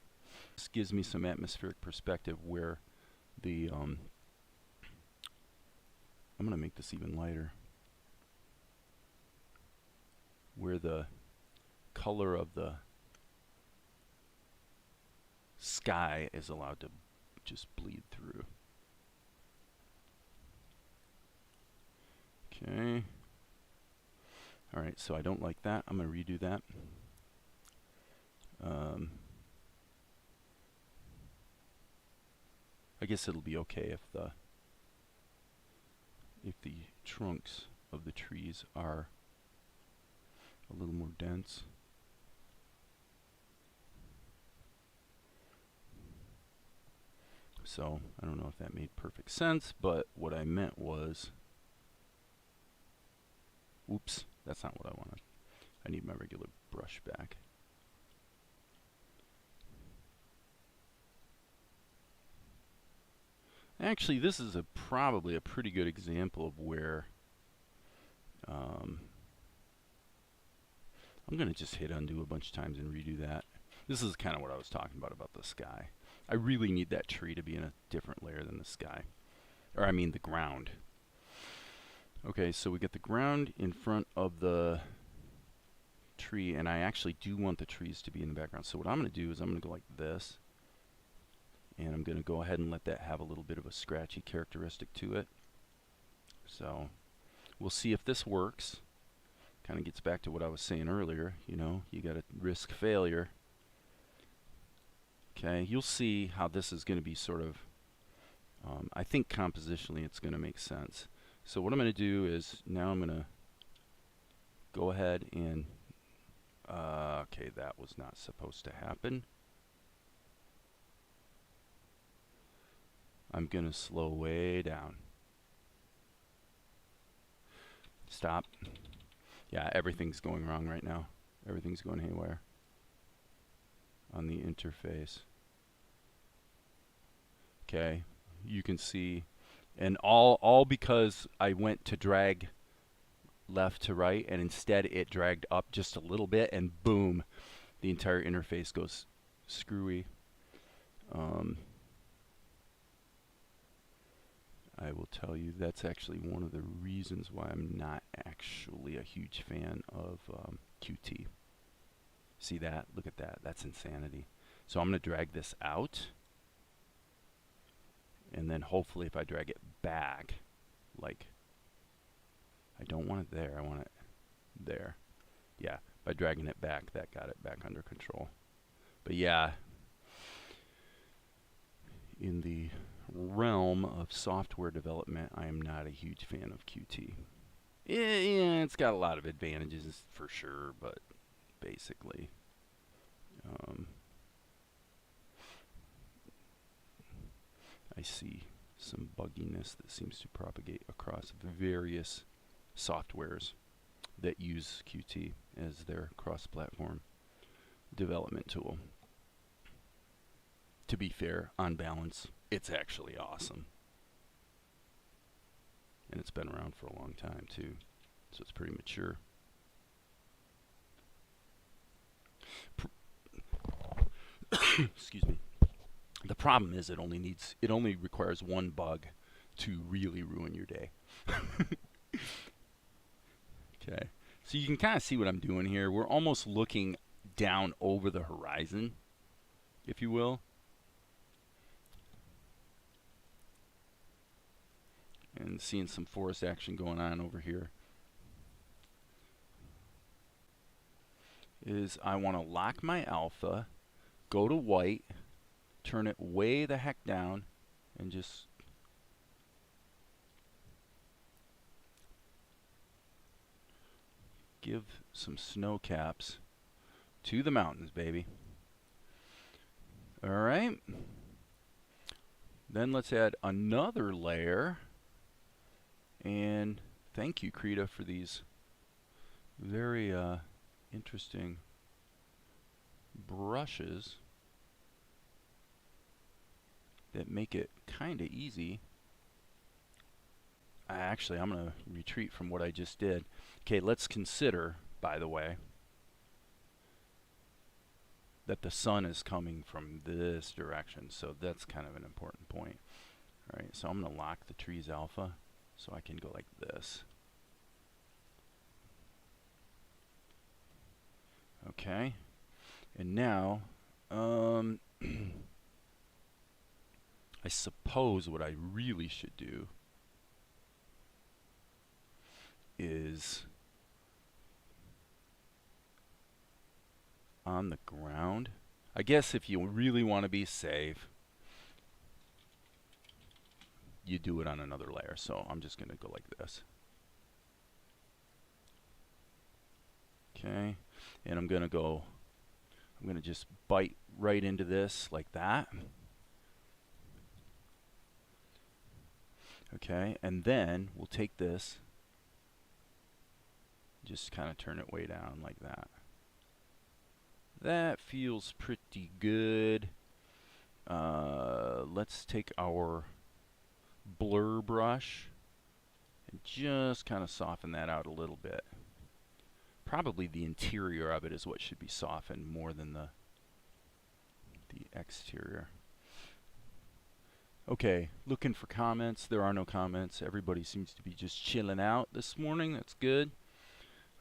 This gives me some atmospheric perspective where the I'm going to make this even lighter, where the color of the sky is allowed to just bleed through. Okay. Alright, so I don't like that. I'm going to redo that. I guess it'll be okay if the trunks of the trees are a little more dense. So I don't know if that made perfect sense, but what I meant was, oops, that's not what I wanted. I need my regular brush back. Actually, this is probably a pretty good example of where I'm going to just hit undo a bunch of times and redo that. This is kind of what I was talking about the sky. I really need that tree to be in a different layer than the sky. Or I mean the ground. Okay, so we get the ground in front of the tree, and I actually do want the trees to be in the background. So what I'm going to do is I'm going to go like this, and I'm going to go ahead and let that have a little bit of a scratchy characteristic to it. So we'll see if this works. Kind of gets back to what I was saying earlier, you know, you got to risk failure. Okay, you'll see how this is going to be sort of, I think compositionally it's going to make sense. So what I'm going to do is now I'm going to go ahead and, okay, that was not supposed to happen. I'm going to slow way down. Stop. Yeah, everything's going wrong right now. Everything's going haywire on the interface. Okay, you can see, and all because I went to drag left to right, and instead it dragged up just a little bit, and boom, the entire interface goes screwy. I will tell you that's actually one of the reasons why I'm not actually a huge fan of Qt. See that? Look at that. That's insanity. So I'm going to drag this out, and then hopefully if I drag it back, like, I don't want it there, I want it there. Yeah, by dragging it back, that got it back under control. But yeah, in the realm of software development, I am not a huge fan of Qt. Yeah, it's got a lot of advantages for sure, but basically, I see some bugginess that seems to propagate across various softwares that use Qt as their cross-platform development tool. To be fair, on balance, it's actually awesome. And it's been around for a long time too, so it's pretty mature. Excuse me. The problem is it only requires one bug to really ruin your day. Okay, so you can kind of see what I'm doing here. We're almost looking down over the horizon, if you will. And seeing some forest action going on over here. Is I want to lock my alpha, go to white, turn it way the heck down, and just give some snow caps to the mountains, baby. Alright. Then let's add another layer. And thank you, Krita, for these very interesting brushes that make it kind of easy. Actually, I'm going to retreat from what I just did. Okay, let's consider, by the way, that the sun is coming from this direction, so that's kind of an important point. All right, so I'm going to lock the tree's alpha, so I can go like this. Okay, and now, I suppose what I really should do is on the ground. I guess if you really want to be safe, you do it on another layer. So I'm just going to go like this. Okay, and I'm going to just bite right into this like that. Okay, and then we'll take this, just kind of turn it way down like that. That feels pretty good. Let's take our blur brush and just kind of soften that out a little bit. Probably the interior of it is what should be softened more than the exterior. Okay, looking for comments. There are no comments. Everybody seems to be just chilling out this morning. That's good.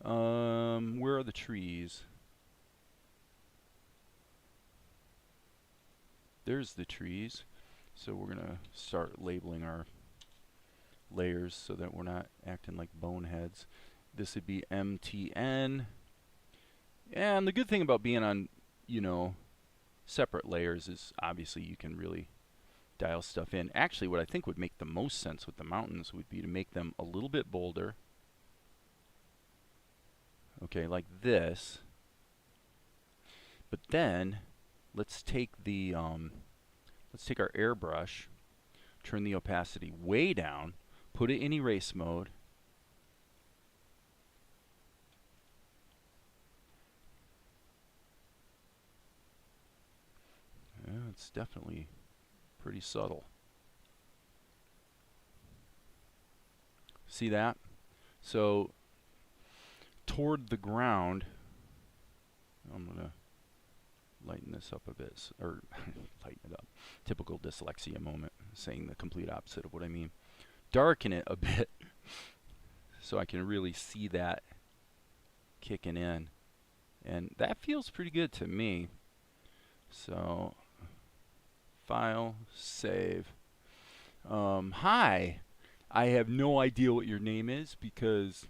Where are the trees? There's the trees. So we're going to start labeling our layers so that we're not acting like boneheads. This would be MTN. And the good thing about being on, you know, separate layers is obviously you can really dial stuff in. Actually, what I think would make the most sense with the mountains would be to make them a little bit bolder. Okay, like this. But then let's take the let's take our airbrush, turn the opacity way down, put it in erase mode. Yeah, it's definitely pretty subtle. See that? So toward the ground, I'm going to lighten this up a bit, or lighten it up. Typical dyslexia moment, saying the complete opposite of what I mean. Darken it a bit so I can really see that kicking in. And that feels pretty good to me. So, file, save. Hi, I have no idea what your name is because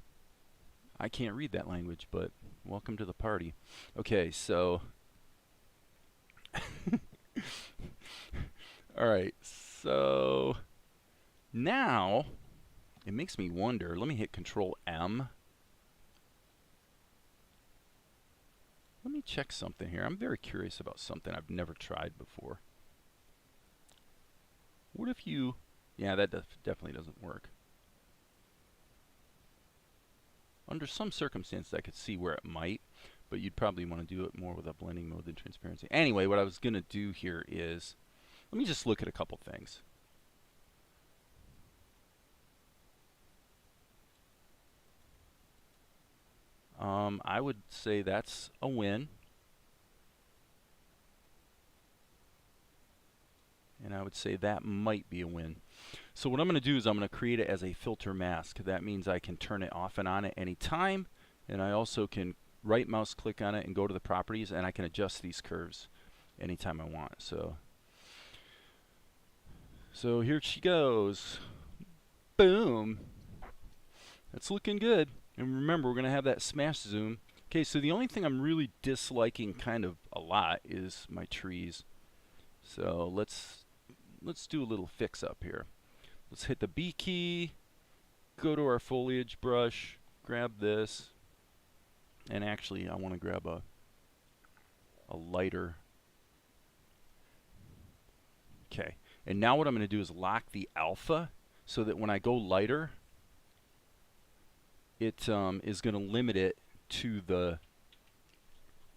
I can't read that language, but welcome to the party. Okay, so alright, so now it makes me wonder. Let me hit Control M. Let me check something here. I'm very curious about something I've never tried before. What if you... Yeah, that definitely doesn't work. Under some circumstances, I could see where it might, but you'd probably want to do it more with a blending mode than transparency. Anyway, what I was going to do here is, let me just look at a couple things. I would say that's a win. And I would say that might be a win. So what I'm going to do is I'm going to create it as a filter mask. That means I can turn it off and on at any time. And I also can right mouse click on it and go to the properties, and I can adjust these curves anytime I want. So here she goes. Boom. That's looking good. And remember, we're going to have that smash zoom. Okay, so the only thing I'm really disliking kind of a lot is my trees. So let's do a little fix up here. Let's hit the B key, go to our foliage brush, grab this, and actually I want to grab a lighter. Okay, and now what I'm going to do is lock the alpha so that when I go lighter, it is going to limit it to the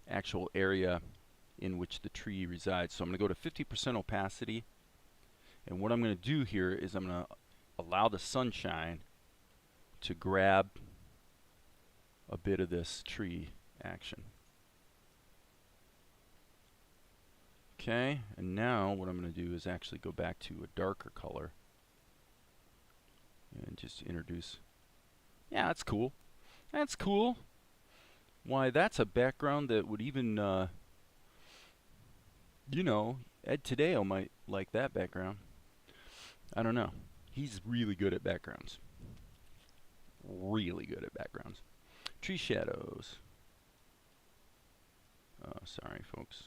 actual area in which the tree resides. So I'm going to go to 50% opacity, and what I'm going to do here is I'm going to allow the sunshine to grab a bit of this tree action. Okay, and now what I'm going to do is actually go back to a darker color and just introduce. Yeah, that's cool. That's cool. Why, that's a background that would even, you know, Ed Tadeo might like that background. I don't know. He's really good at backgrounds. Really good at backgrounds. Tree shadows. Oh, sorry, folks.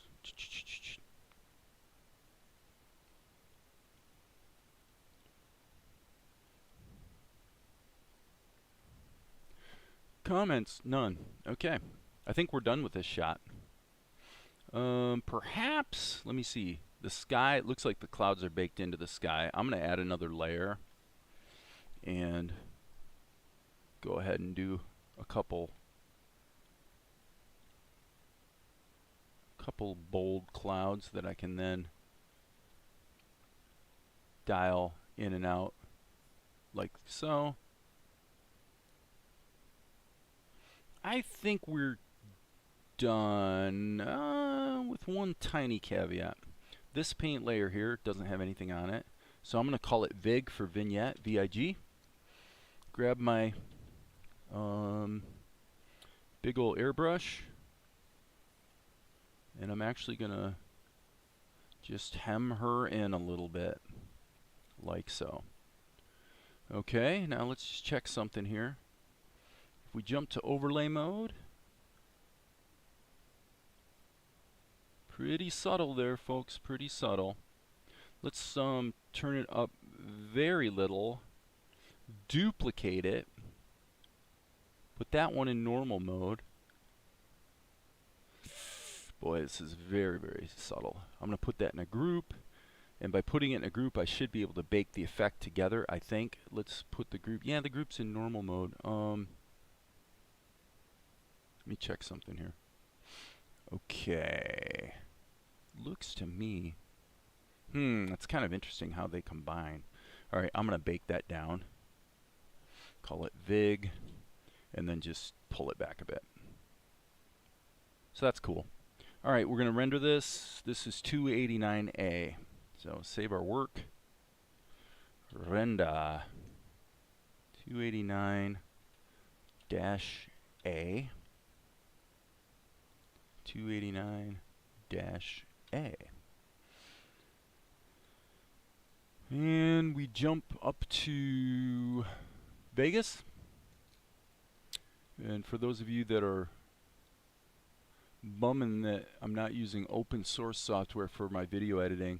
Comments? None. Okay. I think we're done with this shot. Perhaps, let me see. The sky, it looks like the clouds are baked into the sky. I'm going to add another layer and go ahead and do a couple bold clouds that I can then dial in and out like so. I think we're done with one tiny caveat. This paint layer here doesn't have anything on it, so I'm going to call it Vig for vignette, V-I-G. Grab my big ol' airbrush, and I'm actually going to just hem her in a little bit, like so. Okay, now let's just check something here. If we jump to overlay mode, pretty subtle there, folks, pretty subtle. Let's turn it up very little, duplicate it, put that one in normal mode. Boy, this is very, very subtle. I'm going to put that in a group, and by putting it in a group, I should be able to bake the effect together, I think. Let's put the group, yeah, the group's in normal mode. Let me check something here. Okay. Looks to me, that's kind of interesting how they combine. All right, I'm going to bake that down. Call it Vig, and then just pull it back a bit. So that's cool. All right, we're going to render this. This is 289A. So save our work. Render 289-A. 289-A. And we jump up to Vegas. And for those of you that are bumming that I'm not using open source software for my video editing,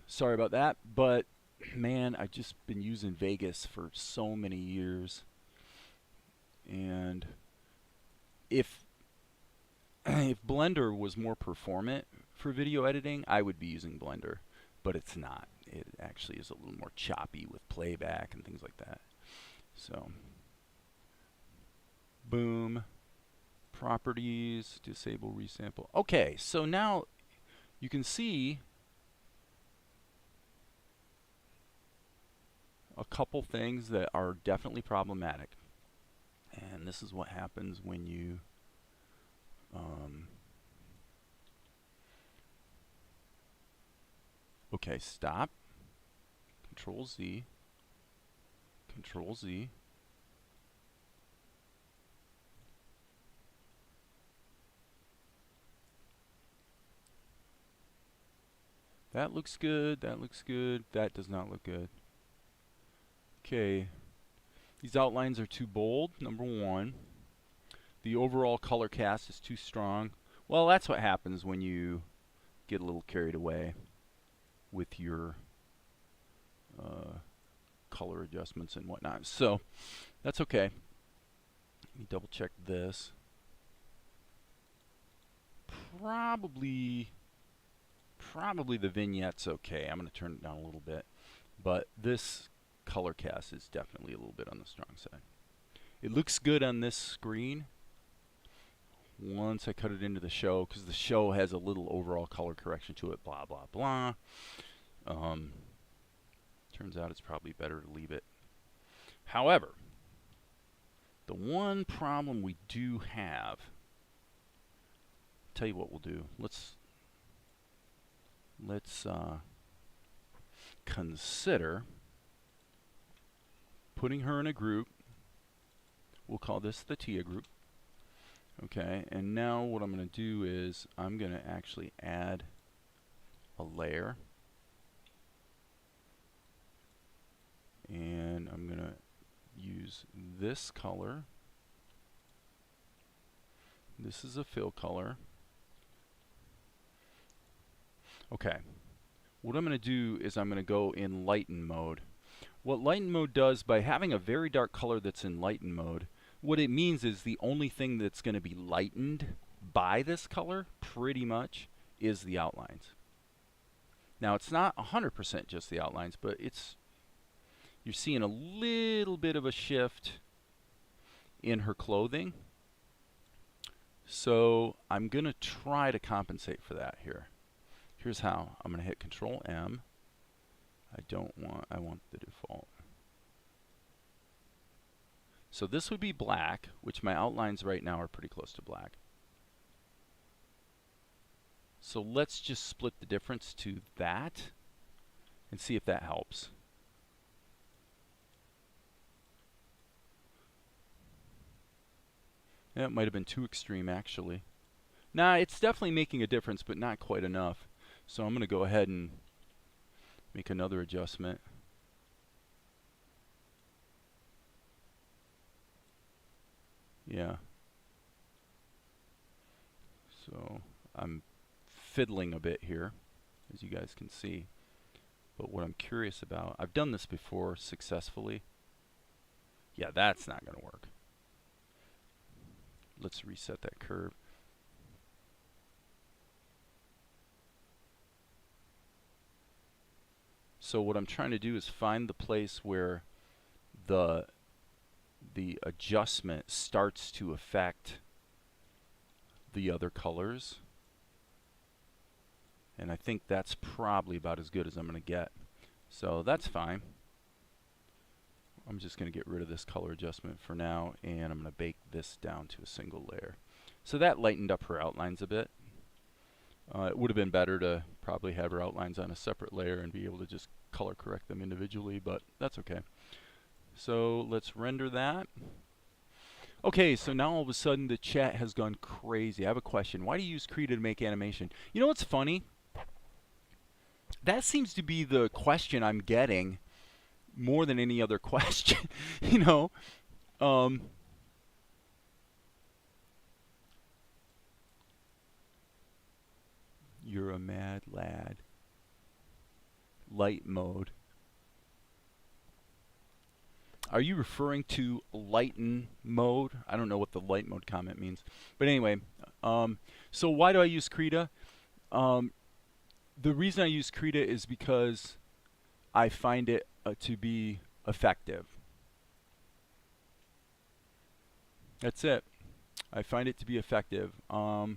sorry about that, but man, I've just been using Vegas for so many years. And if Blender was more performant for video editing, I would be using Blender, but it's not. It actually is a little more choppy with playback and things like that. So, boom, properties, disable resample. Okay, so now you can see a couple things that are definitely problematic. And this is what happens when you okay, stop. Control Z. Control Z. That looks good. That looks good. That does not look good. Okay. These outlines are too bold, number one. The overall color cast is too strong. Well, that's what happens when you get a little carried away with your color adjustments and whatnot. So that's okay. Let me double check this. Probably the vignette's okay. I'm going to turn it down a little bit. But this color cast is definitely a little bit on the strong side. It looks good on this screen once I cut it into the show, because the show has a little overall color correction to it, blah, blah, blah. Turns out it's probably better to leave it. However, the one problem we do have, tell you what we'll do. Let's consider putting her in a group. We'll call this the Tia group. Okay, and now what I'm going to do is I'm going to actually add a layer. And I'm going to use this color. This is a fill color. Okay, what I'm going to do is I'm going to go in lighten mode. What lighten mode does, by having a very dark color that's in lighten mode, what it means is the only thing that's going to be lightened by this color, pretty much, is the outlines. Now, it's not 100% just the outlines, but you're seeing a little bit of a shift in her clothing. So I'm going to try to compensate for that here. Here's how. I'm going to hit Control M. I want the default. So this would be black, which my outlines right now are pretty close to black. So let's just split the difference to that and see if that helps. Yeah, it might have been too extreme actually. Nah, it's definitely making a difference, but not quite enough. So I'm going to go ahead and make another adjustment. Yeah. So I'm fiddling a bit here, as you guys can see. But what I'm curious about, I've done this before successfully. Yeah, that's not going to work. Let's reset that curve. So what I'm trying to do is find the place where the adjustment starts to affect the other colors. And I think that's probably about as good as I'm going to get. So that's fine. I'm just going to get rid of this color adjustment for now, and I'm going to bake this down to a single layer. So that lightened up her outlines a bit. It would have been better to probably have her outlines on a separate layer and be able to just color correct them individually, but that's okay. So let's render that. Okay, so now all of a sudden the chat has gone crazy. I have a question. Why do you use Krita to make animation? You know what's funny? That seems to be the question I'm getting more than any other question. You know, you're a mad lad. Light mode. Are you referring to lighten mode? I don't know what the light mode comment means. But anyway, so why do I use Krita? The reason I use Krita is because I find it to be effective. That's it. I find it to be effective. The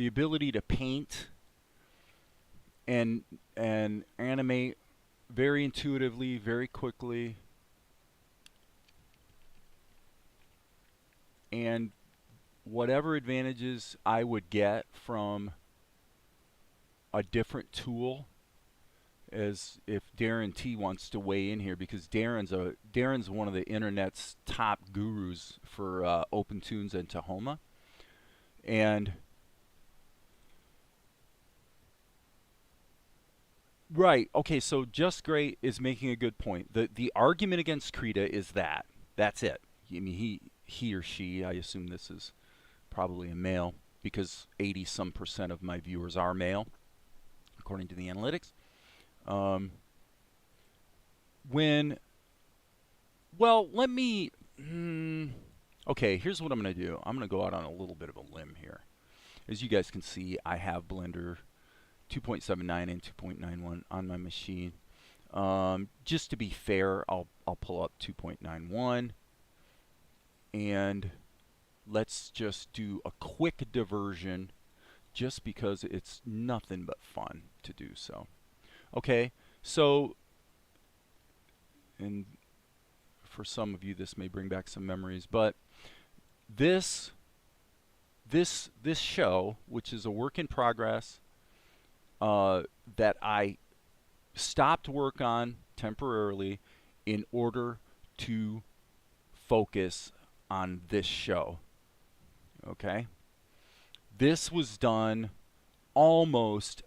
ability to paint and animate very intuitively, very quickly, and whatever advantages I would get from a different tool, as if Darren T wants to weigh in here, because Darren's one of the internet's top gurus for OpenToonz and Tahoma. And right, okay, so Just Great is making a good point. The argument against Krita is that's it. I mean, he or she, I assume this is probably a male, because 80% of my viewers are male, according to the analytics. Well, let me, okay, here's what I'm going to do. I'm going to go out on a little bit of a limb here. As you guys can see, I have Blender 2.79 and 2.91 on my machine. Just to be fair, I'll pull up 2.91, and let's just do a quick diversion, just because it's nothing but fun to do so. Okay, so, and for some of you this may bring back some memories, but this show, which is a work in progress, that I stopped work on temporarily in order to focus on this show. Okay, this was done almost,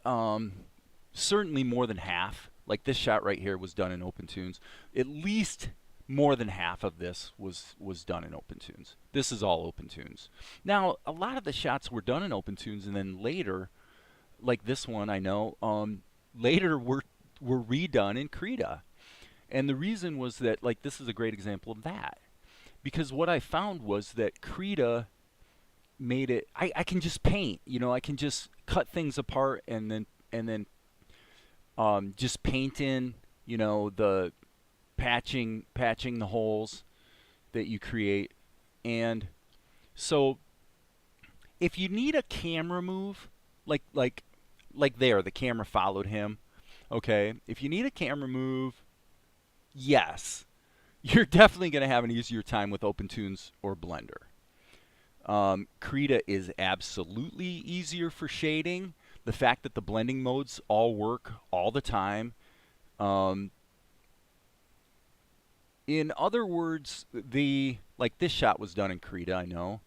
certainly more than half. Like this shot right here was done in OpenToonz. At least more than half of this was done in OpenToonz. This is all OpenToonz. Now, a lot of the shots were done in OpenToonz, and then later, like this one, I know, later were redone in Krita. And the reason was that, like, this is a great example of that. Because what I found was that Krita made it, I can just paint, you know, I can just cut things apart and then just paint in, you know, the patching the holes that you create. And so if you need a camera move, like there, the camera followed him. Okay, if you need a camera move, yes, you're definitely going to have an easier time with OpenToonz or Blender. Krita is absolutely easier for shading. The fact that the blending modes all work all the time. Um, in other words, like this shot was done in Krita, I know.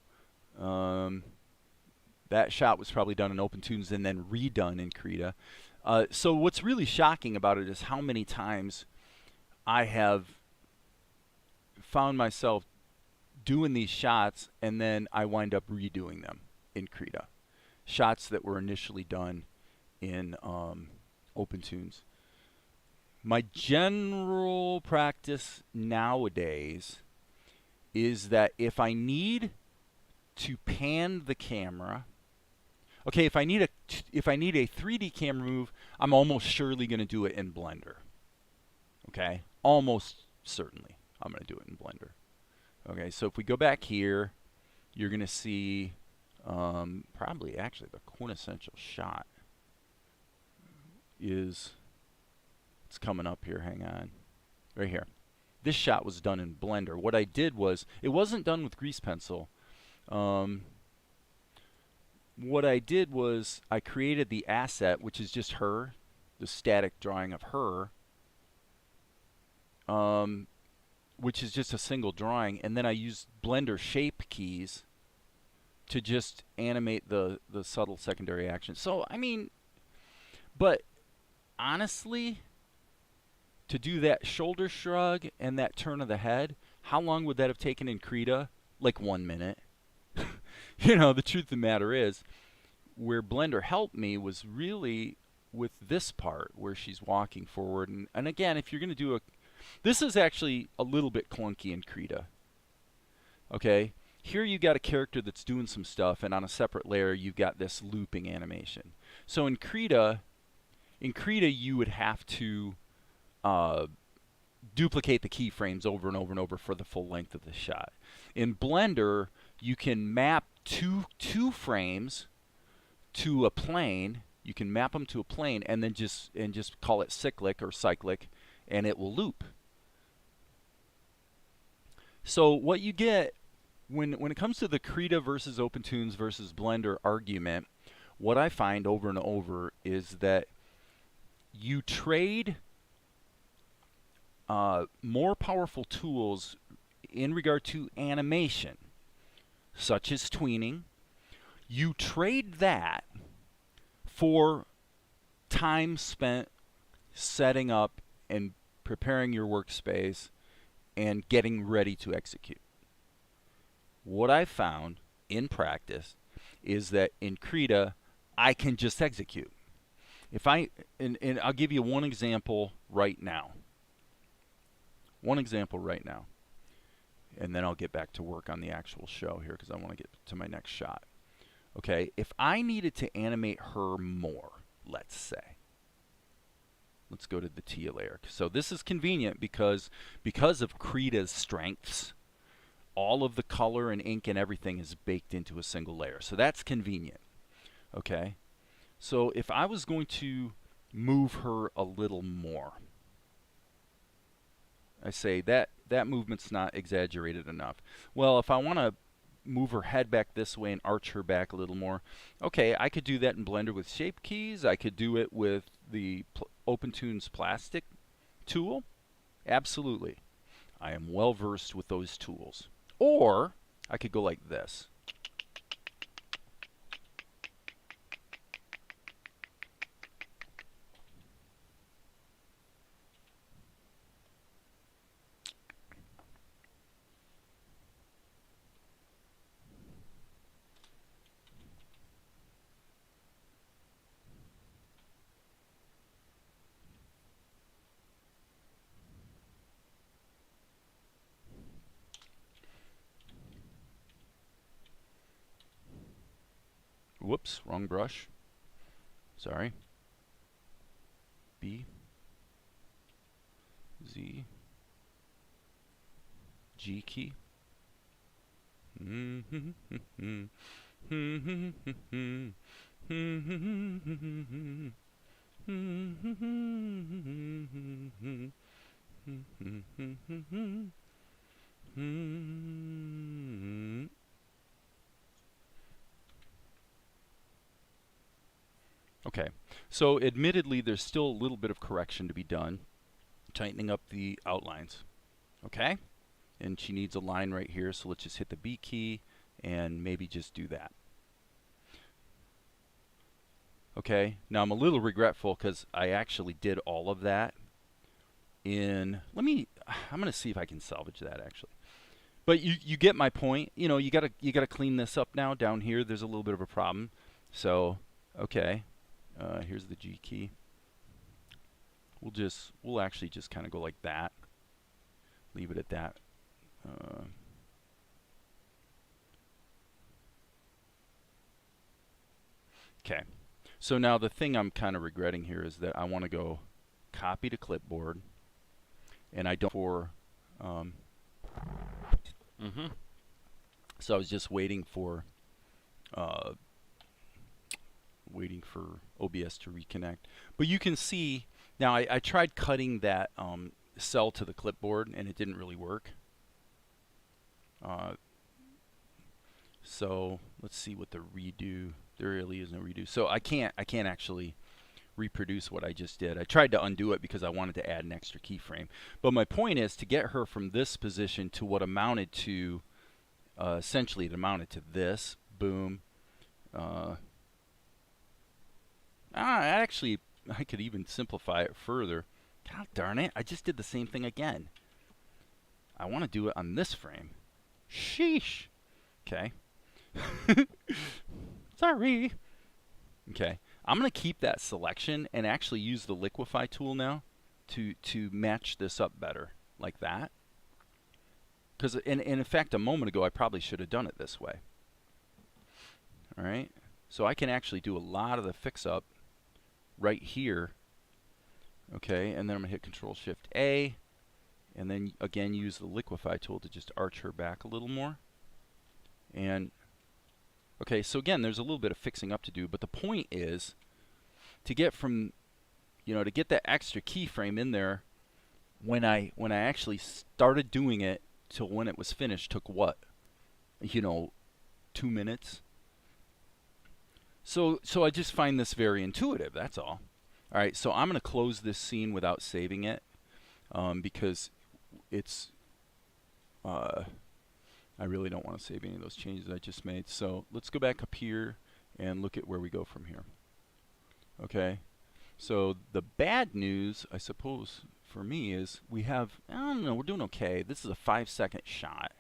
Um, that shot was probably done in OpenToonz and then redone in Krita. So what's really shocking about it is how many times I have found myself doing these shots and then I wind up redoing them in Krita. Shots that were initially done in OpenToonz. My general practice nowadays is that if I need to pan the camera, okay, if I need a 3D camera move, I'm almost surely going to do it in Blender. Okay, almost certainly I'm going to do it in Blender. Okay, so if we go back here, you're going to see probably actually the quintessential shot is, it's coming up here, hang on, right here. This shot was done in Blender. What I did was, it wasn't done with grease pencil. What I did was I created the asset, which is just her, the static drawing of her, which is just a single drawing, and then I used Blender shape keys to just animate the subtle secondary action. So, I mean, but honestly, to do that shoulder shrug and that turn of the head, how long would that have taken in Krita? Like 1 minute. You know, the truth of the matter is, where Blender helped me was really with this part where she's walking forward. And again, if you're going to do a... This is actually a little bit clunky in Krita. Okay? Here you got a character that's doing some stuff, and on a separate layer you've got this looping animation. So in Krita you would have to duplicate the keyframes over and over and over for the full length of the shot. In Blender, you can map two frames to a plane. You can map them to a plane and then just call it cyclic or cyclic, and it will loop. So what you get when it comes to the Krita versus OpenToonz versus Blender argument, what I find over and over is that you trade more powerful tools in regard to animation, such as tweening. You trade that for time spent setting up and preparing your workspace and getting ready to execute. What I found in practice is that in Krita, I can just execute. If and I'll give you one example right now. And then I'll get back to work on the actual show here because I want to get to my next shot. Okay, if I needed to animate her more, let's say. Let's go to the Tia layer. So this is convenient because of Krita's strengths, all of the color and ink and everything is baked into a single layer. So that's convenient. Okay, so if I was going to move her a little more, I say that movement's not exaggerated enough. Well, if I want to move her head back this way and arch her back a little more, okay, I could do that in Blender with shape keys. I could do it with the OpenToonz plastic tool. Absolutely. I am well versed with those tools. Or I could go like this. Whoops, wrong brush. Sorry. B, Z, G key. Okay, so admittedly there's still a little bit of correction to be done, tightening up the outlines. Okay, and she needs a line right here, so let's just hit the B key and maybe just do that. Okay, now I'm a little regretful because I actually did all of that in, I'm gonna see if I can salvage that actually. But you get my point. You know, you gotta clean this up now. Down here there's a little bit of a problem. So okay, here's the G key. We'll actually just kind of go like that. Leave it at that. Okay. So now the thing I'm kind of regretting here is that I want to go copy to clipboard, and I don't for. So I was just waiting for OBS to reconnect. But you can see now I tried cutting that cell to the clipboard and it didn't really work. So let's see what the redo. There really is no redo. So I can't actually reproduce what I just did. I tried to undo it because I wanted to add an extra keyframe. But my point is to get her from this position to what amounted to essentially it amounted to this. Boom. Actually, I could even simplify it further. God darn it, I just did the same thing again. I want to do it on this frame. Sheesh. Okay. Sorry. Okay. I'm going to keep that selection and actually use the liquify tool now to match this up better, like that. Because in fact, a moment ago, I probably should have done it this way. All right. So I can actually do a lot of the fix-up right here. Okay, and then I'm going to hit Control-Shift-A, and then again use the liquify tool to just arch her back a little more. And okay, so again, there's a little bit of fixing up to do, but the point is to get from, you know, to get that extra keyframe in there when I actually started doing it till when it was finished took what? You know, 2 minutes. So I just find this very intuitive, that's all. All right, so I'm going to close this scene without saving it because it's I really don't want to save any of those changes I just made. So let's go back up here and look at where we go from here. Okay, so the bad news, I suppose, for me is we have, I don't know, we're doing okay. This is a 5-second shot.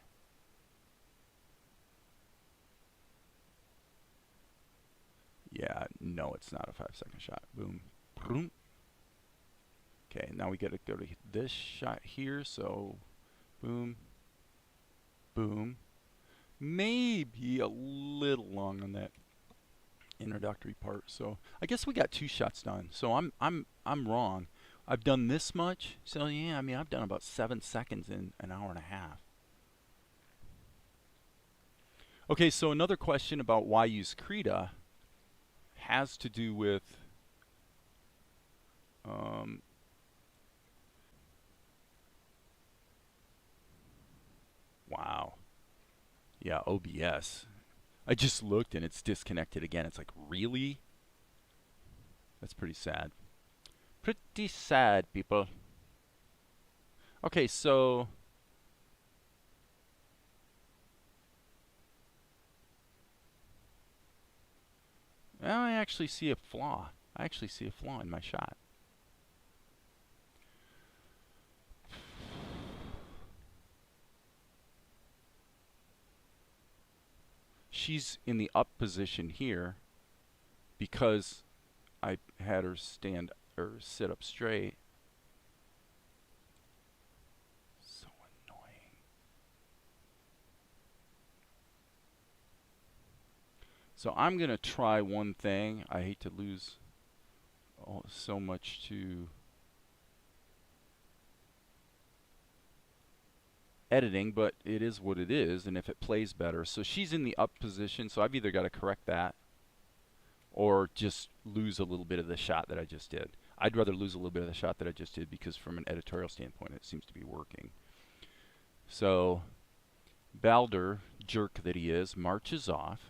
Yeah, no, it's not a 5-second shot. Boom. Boom. Okay, now we got to go to this shot here. So, boom. Boom. Maybe a little long on that introductory part. So I guess we got 2 shots done. So I'm wrong. I've done this much. So yeah, I mean I've done about 7 seconds in an hour and a half. Okay, so another question about why use Krita has to do with wow. Yeah, OBS. I just looked and it's disconnected again. It's like, really? That's pretty sad. Pretty sad, people. Okay, so I actually see a flaw. I actually see a flaw in my shot. She's in the up position here because I had her stand or sit up straight. So annoying. So I'm going to try one thing. I hate to lose so much to editing, but it is what it is, and if it plays better. So she's in the up position, so I've either got to correct that or just lose a little bit of the shot that I just did. I'd rather lose a little bit of the shot that I just did because from an editorial standpoint it seems to be working. So Balder, jerk that he is, marches off.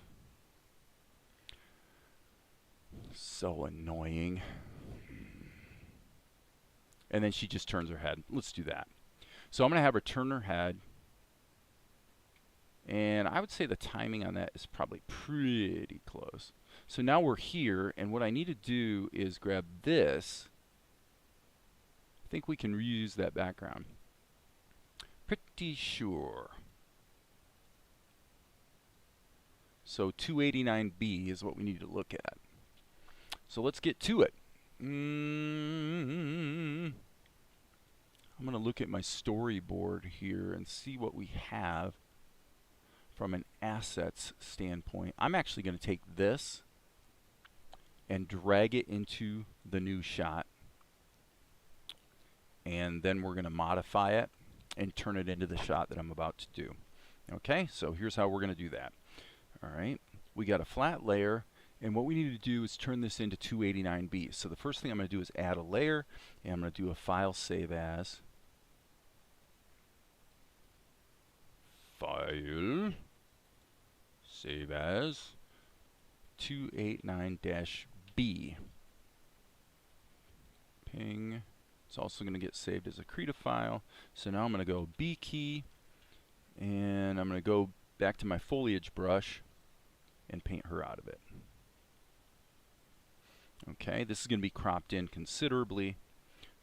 So annoying. And then she just turns her head. Let's do that. So I'm going to have her turn her head. And I would say the timing on that is probably pretty close. So now we're here, and what I need to do is grab this. I think we can reuse that background. Pretty sure. So 289B is what we need to look at. So let's get to it. I'm going to look at my storyboard here and see what we have from an assets standpoint. I'm actually going to take this and drag it into the new shot. And then we're going to modify it and turn it into the shot that I'm about to do. Okay, so here's how we're going to do that. All right, we got a flat layer, and what we need to do is turn this into 289B. So the first thing I'm going to do is add a layer, and I'm going to do a file save as. File save as 289-B. Ping. It's also going to get saved as a Krita file. So now I'm going to go B key, and I'm going to go back to my foliage brush and paint her out of it. Okay, this is going to be cropped in considerably,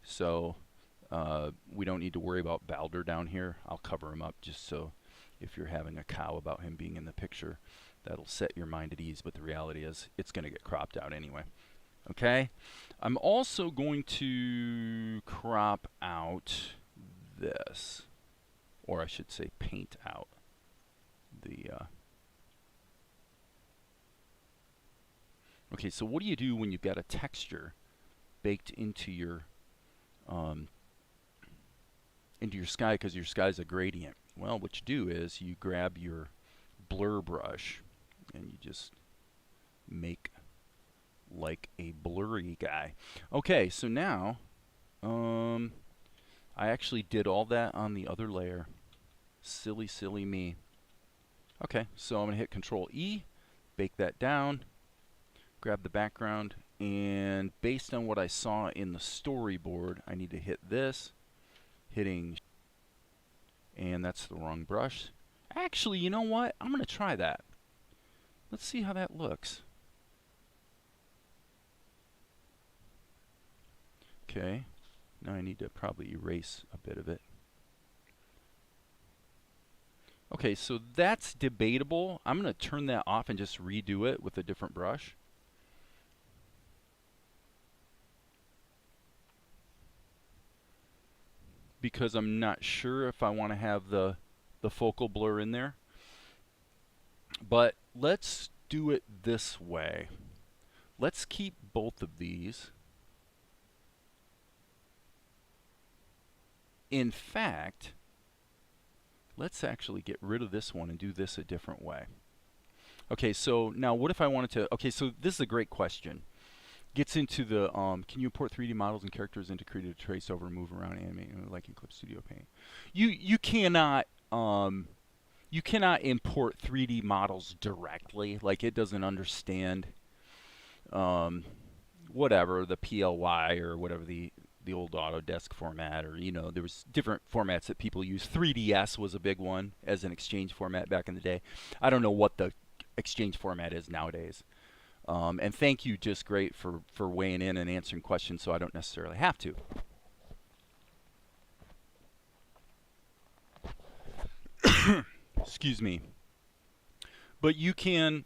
so we don't need to worry about Balder down here. I'll cover him up just so if you're having a cow about him being in the picture, that'll set your mind at ease, but the reality is it's going to get cropped out anyway. Okay, I'm also going to crop out this, or I should say paint out the okay, so what do you do when you've got a texture baked into your sky, because your sky's a gradient? Well, what you do is you grab your blur brush and you just make like a blurry guy. Okay, so now I actually did all that on the other layer. Silly, silly me. Okay, so I'm going to hit Control E, bake that down, grab the background, and based on what I saw in the storyboard, I need to hit this, hitting, and that's the wrong brush. Actually, you know what? I'm going to try that. Let's see how that looks. Okay, now I need to probably erase a bit of it. Okay, so that's debatable. I'm going to turn that off and just redo it with a different brush. Because I'm not sure if I want to have the focal blur in there. But let's do it this way. Let's keep both of these. In fact, let's actually get rid of this one and do this a different way. Okay, so now what if I wanted to, okay, so this is a great question. Gets into the, can you import 3D models and characters into Krita to trace over, move around, animate, like in Clip Studio Paint? You cannot import 3D models directly. Like, it doesn't understand whatever, the PLY or whatever the old Autodesk format, or, you know, there was different formats that people use. 3DS was a big one as an exchange format back in the day. I don't know what the exchange format is nowadays. And thank you, Just Great, for weighing in and answering questions so I don't necessarily have to. Excuse me. But you can,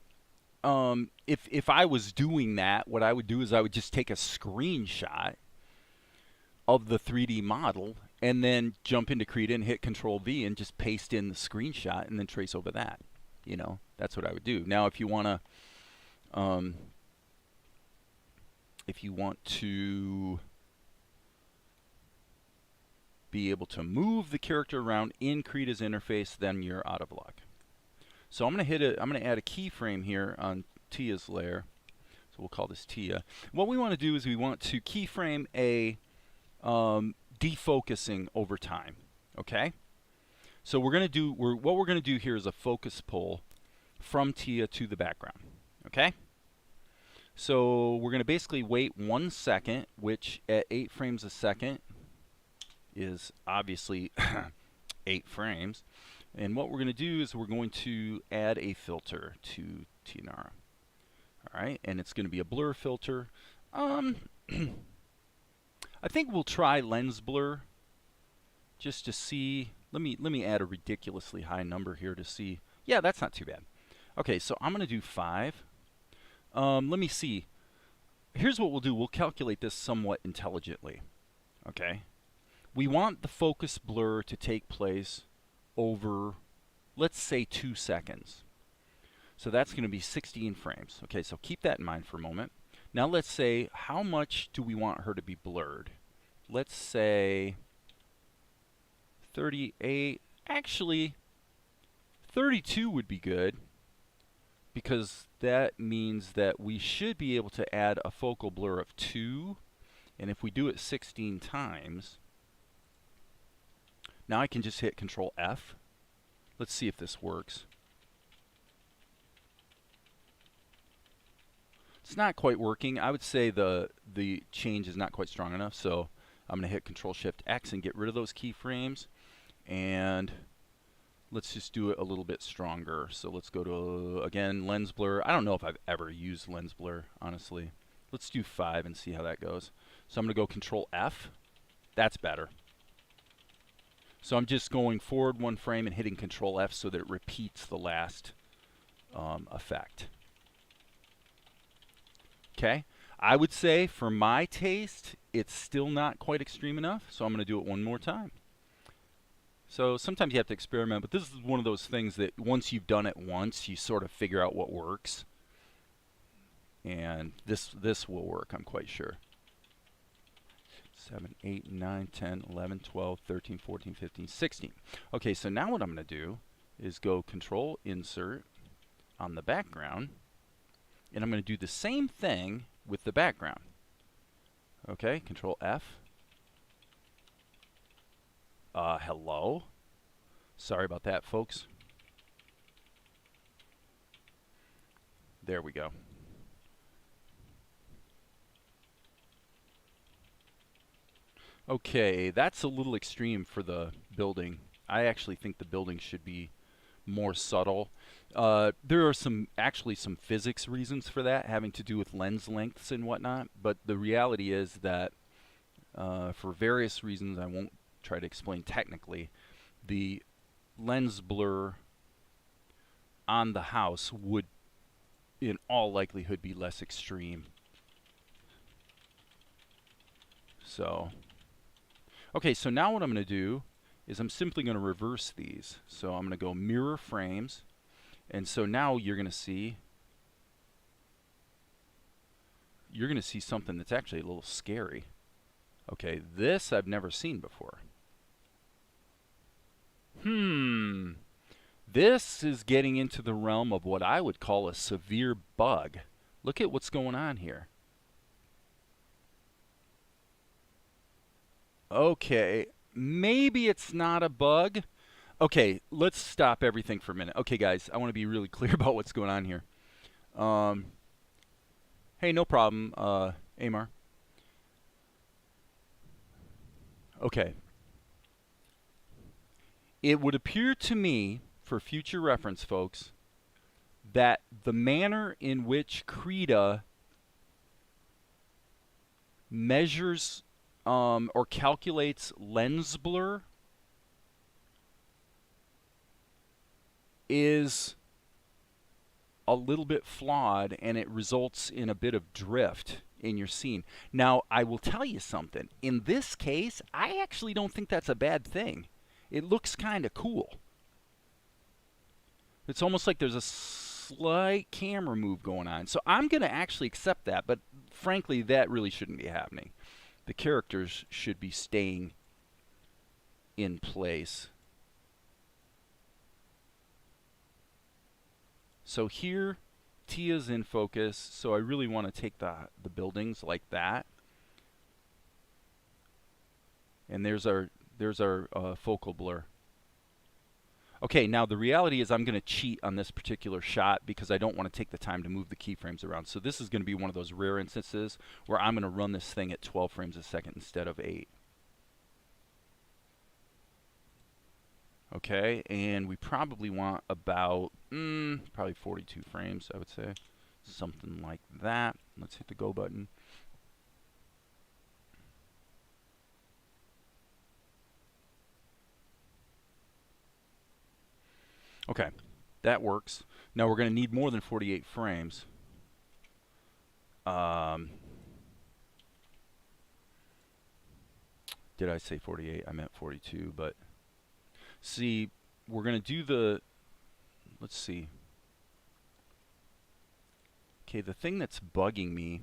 if I was doing that, what I would do is I would just take a screenshot of the 3D model and then jump into Krita and hit Control V and just paste in the screenshot and then trace over that. You know, that's what I would do. Now, if you want to be able to move the character around in Krita's interface, then you're out of luck. So I'm going to hit it. I'm going to add a keyframe here on Tia's layer. So we'll call this Tia. What we want to do is we want to keyframe a defocusing over time. Okay. So we're going to do what we're going to do here is a focus pull from Tia to the background. Okay. So we're going to basically wait 1 second, which at 8 frames a second is obviously 8 frames. And what we're going to do is we're going to add a filter to Tianara. All right, and it's going to be a blur filter. I think we'll try lens blur just to see. Let me add a ridiculously high number here to see. Yeah, that's not too bad. Okay, so I'm going to do 5. Let me see. Here's what we'll do. We'll calculate this somewhat intelligently. Okay, we want the focus blur to take place over, let's say, 2 seconds. So that's going to be 16 frames. Okay, so keep that in mind for a moment. Now let's say, how much do we want her to be blurred? Let's say 38. Actually, 32 would be good, because that means that we should be able to add a focal blur of 2. And if we do it 16 times, now I can just hit Control F. Let's see if this works. It's not quite working. I would say the change is not quite strong enough, so I'm going to hit Control Shift X and get rid of those keyframes. And let's just do it a little bit stronger. So let's go to, again, lens blur. I don't know if I've ever used lens blur, honestly. Let's do 5 and see how that goes. So I'm going to go Control F. That's better. So I'm just going forward 1 frame and hitting Control F so that it repeats the last effect. Okay, I would say for my taste, it's still not quite extreme enough, so I'm going to do it 1 more time. So sometimes you have to experiment, but this is one of those things that once you've done it once, you sort of figure out what works. And this will work, I'm quite sure. 7, 8, 9, 10, 11, 12, 13, 14, 15, 16. Okay, so now what I'm going to do is go Control Insert on the background, and I'm going to do the same thing with the background. Okay, Control F. Hello. Sorry about that, folks. There we go. Okay, that's a little extreme for the building. I actually think the building should be more subtle. There are actually some physics reasons for that, having to do with lens lengths and whatnot, but the reality is that for various reasons I won't try to explain technically, the lens blur on the house would in all likelihood be less extreme. So okay, so now what I'm going to do is I'm simply going to reverse these. So I'm going to go mirror frames, and so now you're going to see something that's actually a little scary. Okay, this I've never seen before. This is getting into the realm of what I would call a severe bug. Look at what's going on here. Okay, maybe it's not a bug. Okay, let's stop everything for a minute. Okay, guys, I want to be really clear about what's going on here. Hey, no problem, Amar. Okay. It would appear to me, for future reference, folks, that the manner in which Krita measures or calculates lens blur is a little bit flawed, and it results in a bit of drift in your scene. Now, I will tell you something. In this case, I actually don't think that's a bad thing. It looks kind of cool. It's almost like there's a slight camera move going on. So I'm going to actually accept that, but frankly, that really shouldn't be happening. The characters should be staying in place. So here, Tia's in focus, so I really want to take the buildings like that. And there's our focal blur. Okay, now the reality is I'm going to cheat on this particular shot because I don't want to take the time to move the keyframes around. So this is going to be one of those rare instances where I'm going to run this thing at 12 frames a second instead of 8. Okay, and we probably want about probably 42 frames, I would say. Something like that. Let's hit the go button. Okay, that works. Now we're going to need more than 48 frames. Did I say 48? I meant 42, but see, we're going to do the, let's see. Okay, the thing that's bugging me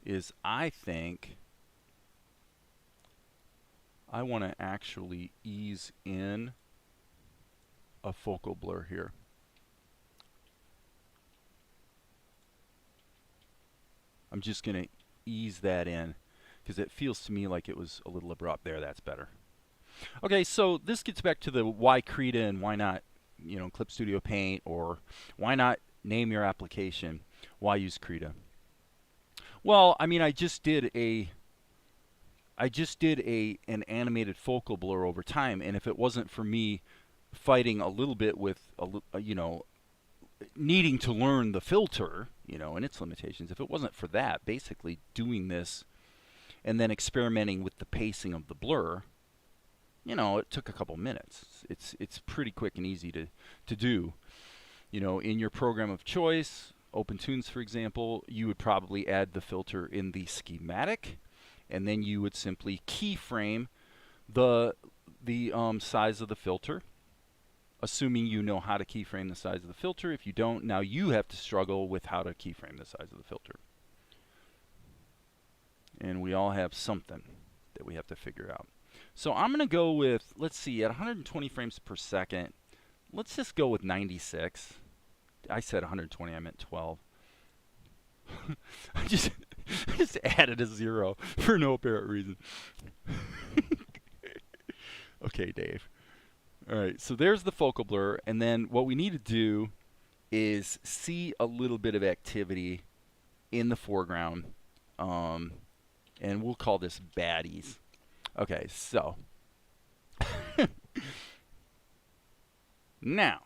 is I think I want to actually ease in a focal blur here. I'm just going to ease that in because it feels to me like it was a little abrupt there. That's better. Okay, so this gets back to the why Krita and why not, you know, Clip Studio Paint, or why not name your application? Why use Krita? Well, I mean, I just did an animated focal blur over time, and if it wasn't for me fighting a little bit with you know, needing to learn the filter, you know, and its limitations, if it wasn't for that, basically doing this and then experimenting with the pacing of the blur, you know, it took a couple minutes. It's pretty quick and easy to do. You know, in your program of choice, OpenToonz, for example, you would probably add the filter in the schematic, and then you would simply keyframe the size of the filter, assuming you know how to keyframe the size of the filter. If you don't, now you have to struggle with how to keyframe the size of the filter. And we all have something that we have to figure out. So I'm going to go with, let's see, at 120 frames per second, let's just go with 96. I said 120, I meant 12. I just added a 0 for no apparent reason. Okay, Dave. All right, so there's the focal blur, and then what we need to do is see a little bit of activity in the foreground, and we'll call this baddies. Okay, so now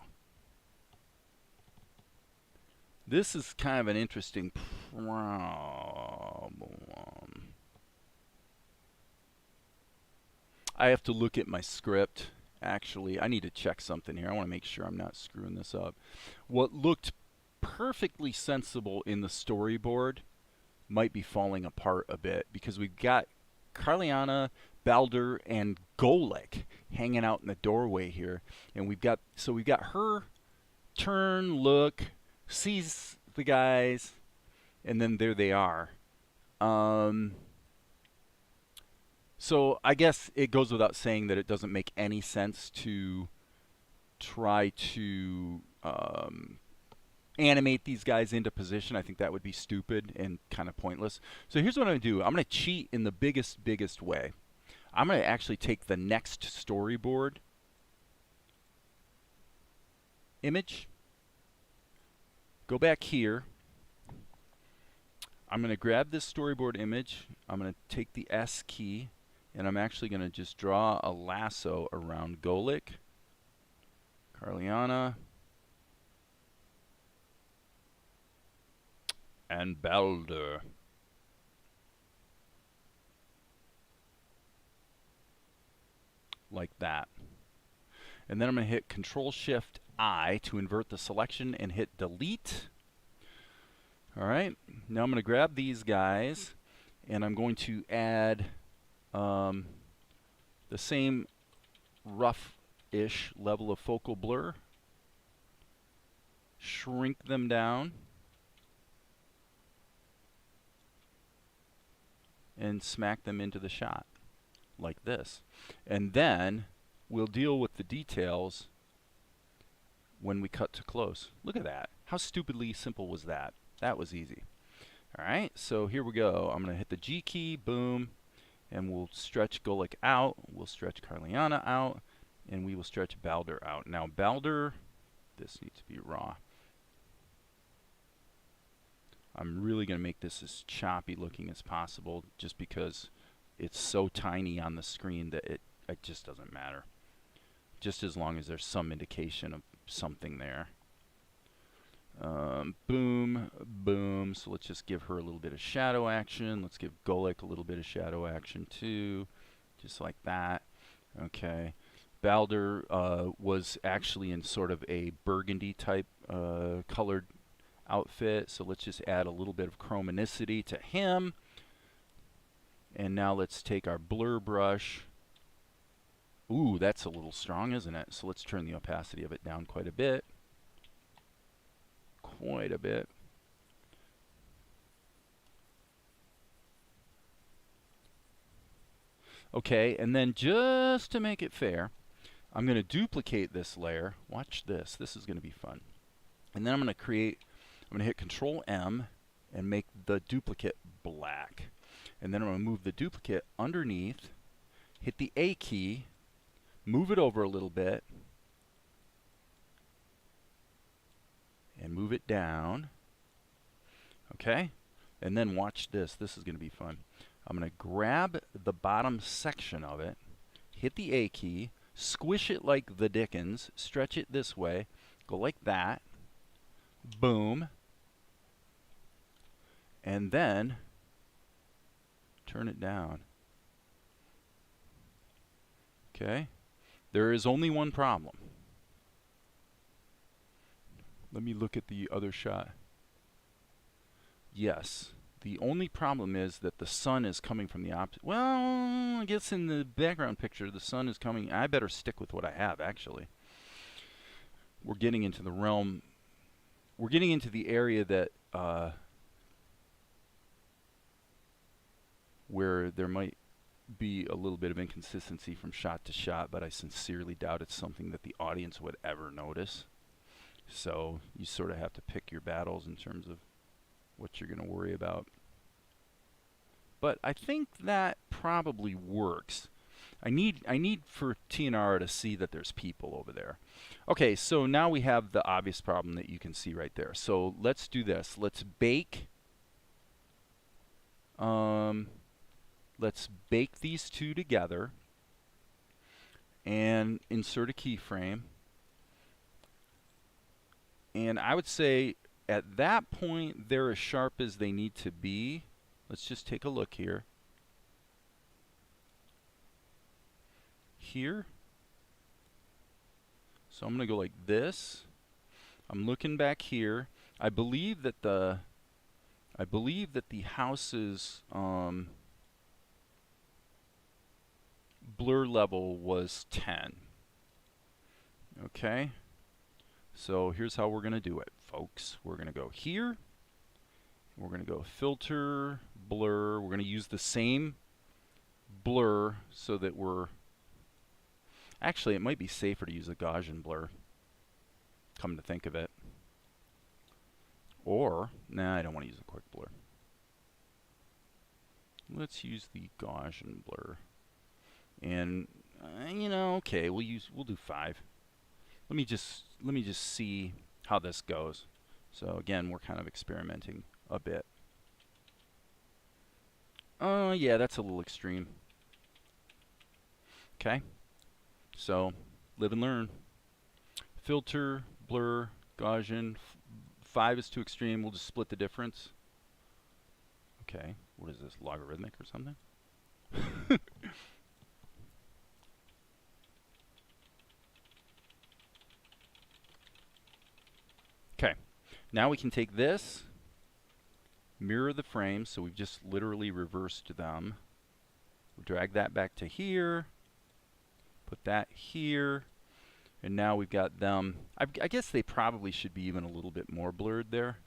this is kind of an interesting problem. I have to look at my script. Actually, I need to check something here. I want to make sure I'm not screwing this up. What looked perfectly sensible in the storyboard might be falling apart a bit because we've got Carliana, Balder, and Golek hanging out in the doorway here, and we've got her turn, look, sees the guys, and then there they are. So I guess it goes without saying that it doesn't make any sense to try to animate these guys into position. I think that would be stupid and kind of pointless. So here's what I'm going to do. I'm going to cheat in the biggest way. I'm going to actually take the next storyboard image, go back here. I'm going to grab this storyboard image. I'm going to take the S key, and I'm actually going to just draw a lasso around Golek, Carliana, and Balder. Like that. And then I'm going to hit Control-Shift-I to invert the selection and hit Delete. All right. Now I'm going to grab these guys, and I'm going to add the same rough-ish level of focal blur. Shrink them down. And smack them into the shot like this. And then we'll deal with the details when we cut to close. Look at that. How stupidly simple was that? That was easy. Alright, so here we go. I'm going to hit the G key, boom, and we'll stretch Golik out, we'll stretch Carliana out, and we will stretch Balder out. Now Balder, this needs to be raw. I'm really going to make this as choppy looking as possible just because it's so tiny on the screen that it just doesn't matter. Just as long as there's some indication of something there. Boom, boom. So let's just give her a little bit of shadow action. Let's give Golik a little bit of shadow action too. Just like that. Okay. Balder was actually in sort of a burgundy type colored outfit. So let's just add a little bit of chromaticity to him. And now let's take our blur brush. Ooh, that's a little strong, isn't it? So let's turn the opacity of it down quite a bit. Quite a bit. Okay, and then just to make it fair, I'm going to duplicate this layer. Watch this. This is going to be fun. And then I'm going to hit Control M and make the duplicate black. And then I'm going to move the duplicate underneath, hit the A key, move it over a little bit, and move it down. Okay? And then watch this. This is going to be fun. I'm going to grab the bottom section of it, hit the A key, squish it like the dickens, stretch it this way, go like that, boom, and then turn it down. Okay? There is only one problem. Let me look at the other shot. Yes. The only problem is that the sun is coming from the opposite. Well, I guess in the background picture, the sun is coming. I better stick with what I have, actually. We're getting into the realm. We're getting into the area that where there might be a little bit of inconsistency from shot to shot, but I sincerely doubt it's something that the audience would ever notice. So you sort of have to pick your battles in terms of what you're going to worry about. But I think that probably works. I need for TNR to see that there's people over there. Okay, so now we have the obvious problem that you can see right there. So let's do this. Let's bake. Let's bake these two together and insert a keyframe. And I would say at that point, they're as sharp as they need to be. Let's just take a look here. Here. So I'm going to go like this. I'm looking back here. I believe that the house's blur level was 10. Okay. So here's how we're going to do it, folks. We're going to go here. We're going to go filter, blur. We're going to use the same blur so that we're... Actually, it might be safer to use a Gaussian blur, come to think of it. Or, nah, I don't want to use a quick blur. Let's use the Gaussian blur. And, you know, okay, we'll do 5. Let me just see how this goes. So again, we're kind of experimenting a bit. Yeah, that's a little extreme. Okay. So, live and learn. Filter, blur, Gaussian. 5 is too extreme. We'll just split the difference. Okay. What is this? Logarithmic or something? Okay. Now we can take this, mirror the frames, so we've just literally reversed them. We'll drag that back to here, put that here, and now we've got them. I guess they probably should be even a little bit more blurred there.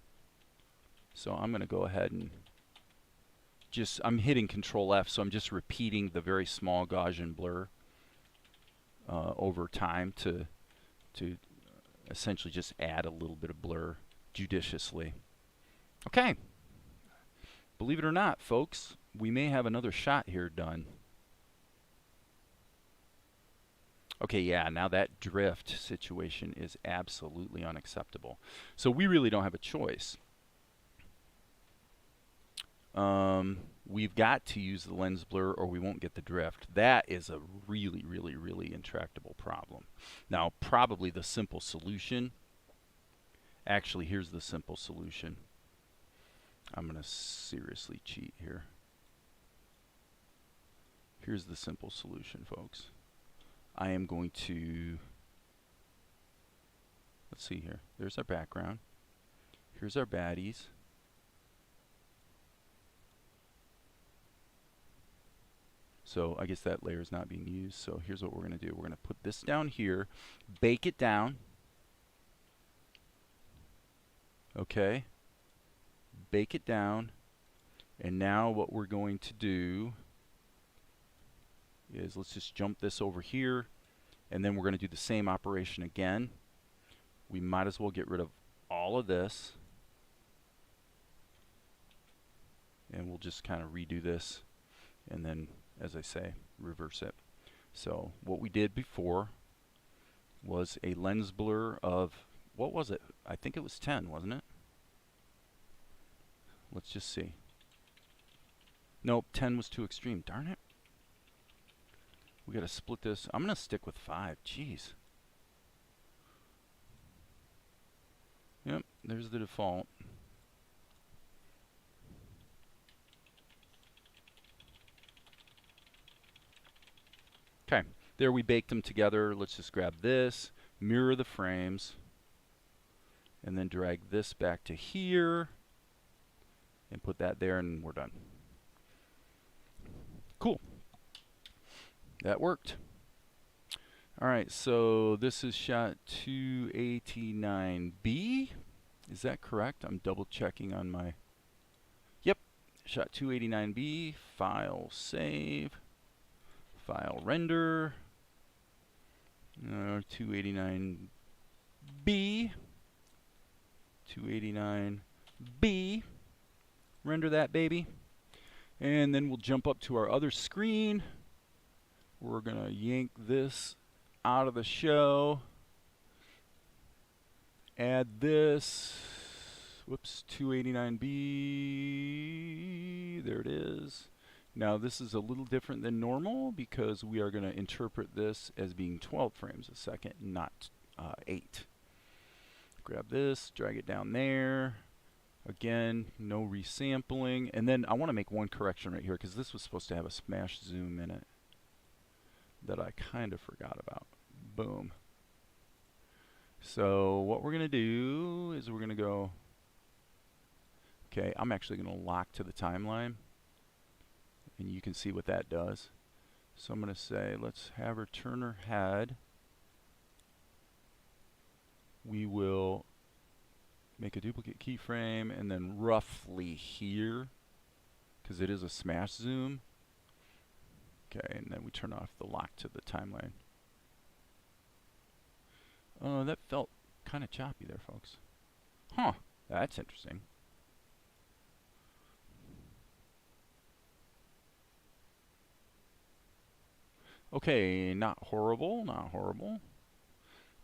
So I'm going to go ahead and just, I'm hitting Control F, so I'm just repeating the very small Gaussian blur over time to essentially just add a little bit of blur judiciously. Okay. Believe it or not, folks, we may have another shot here done. Okay, yeah, now that drift situation is absolutely unacceptable. So we really don't have a choice. We've got to use the lens blur or we won't get the drift. That is a really, really, really intractable problem. Now, probably the simple solution, actually, here's the simple solution. I'm going to seriously cheat here. Here's the simple solution, folks. I am going to, let's see here. There's our background. Here's our baddies. So I guess that layer is not being used. So here's what we're going to do. We're going to put this down here, bake it down. Okay. Bake it down. And now what we're going to do is let's just jump this over here. And then we're going to do the same operation again. We might as well get rid of all of this. And we'll just kind of redo this. And then, as I say, reverse it. So what we did before was a lens blur of, what was it? I think it was 10, wasn't it? Let's just see. Nope, 10 was too extreme. Darn it. We got to split this. I'm going to stick with 5. Jeez. Yep, there's the default. Okay, there we baked them together. Let's just grab this, mirror the frames, and then drag this back to here, and put that there, and we're done. Cool. That worked. All right, so this is shot 289B. Is that correct? I'm double checking on my... Yep, shot 289B, file save. File render, 289B, 289B, render that baby. And then we'll jump up to our other screen. We're going to yank this out of the show, add this, whoops, 289B, there it is. Now this is a little different than normal because we are going to interpret this as being 12 frames a second, not 8. Grab this, drag it down there. Again, no resampling. And then I want to make one correction right here because this was supposed to have a smash zoom in it that I kind of forgot about. Boom. So what we're going to do is we're going to go, okay, I'm actually going to lock to the timeline. And you can see what that does. So I'm going to say, let's have her turn her head. We will make a duplicate keyframe and then roughly here, because it is a smash zoom. Okay, and then we turn off the lock to the timeline. That felt kind of choppy there, folks. Huh, that's interesting. Okay, not horrible, not horrible.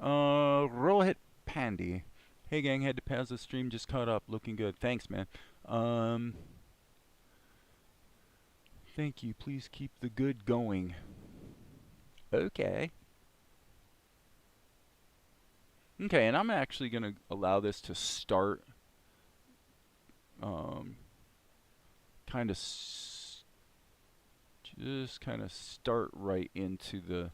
Rohit Pandy. Hey gang, had to pause the stream, just caught up, looking good. Thanks, man. Thank you, please keep the good going. Okay. Okay, and I'm actually going to allow this to start just kind of start right into the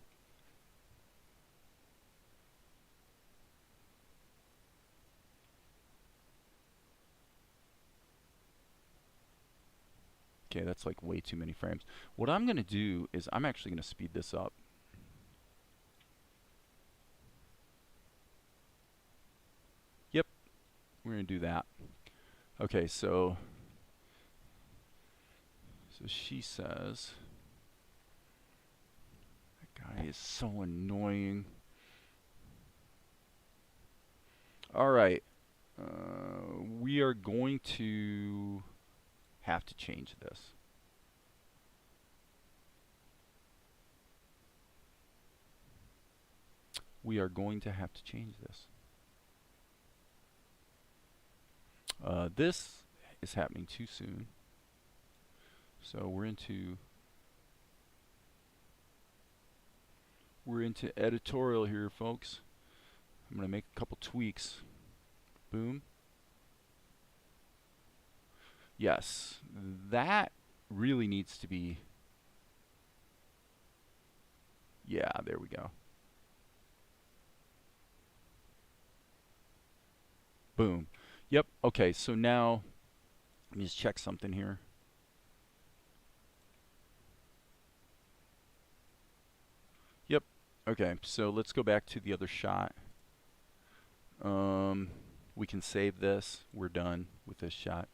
okay, that's like way too many frames. What I'm going to do is I'm actually going to speed this up. Yep, we're going to do that. Okay, so she says, that guy is so annoying. All right, we are going to have to change this. We are going to have to change this. This is happening too soon. So we're into editorial here, folks. I'm going to make a couple tweaks. Boom. Yes, that really needs to be, yeah, there we go. Boom. Yep, okay, so now, let me just check something here. Yep, okay, so let's go back to the other shot. We can save this. We're done with this shot.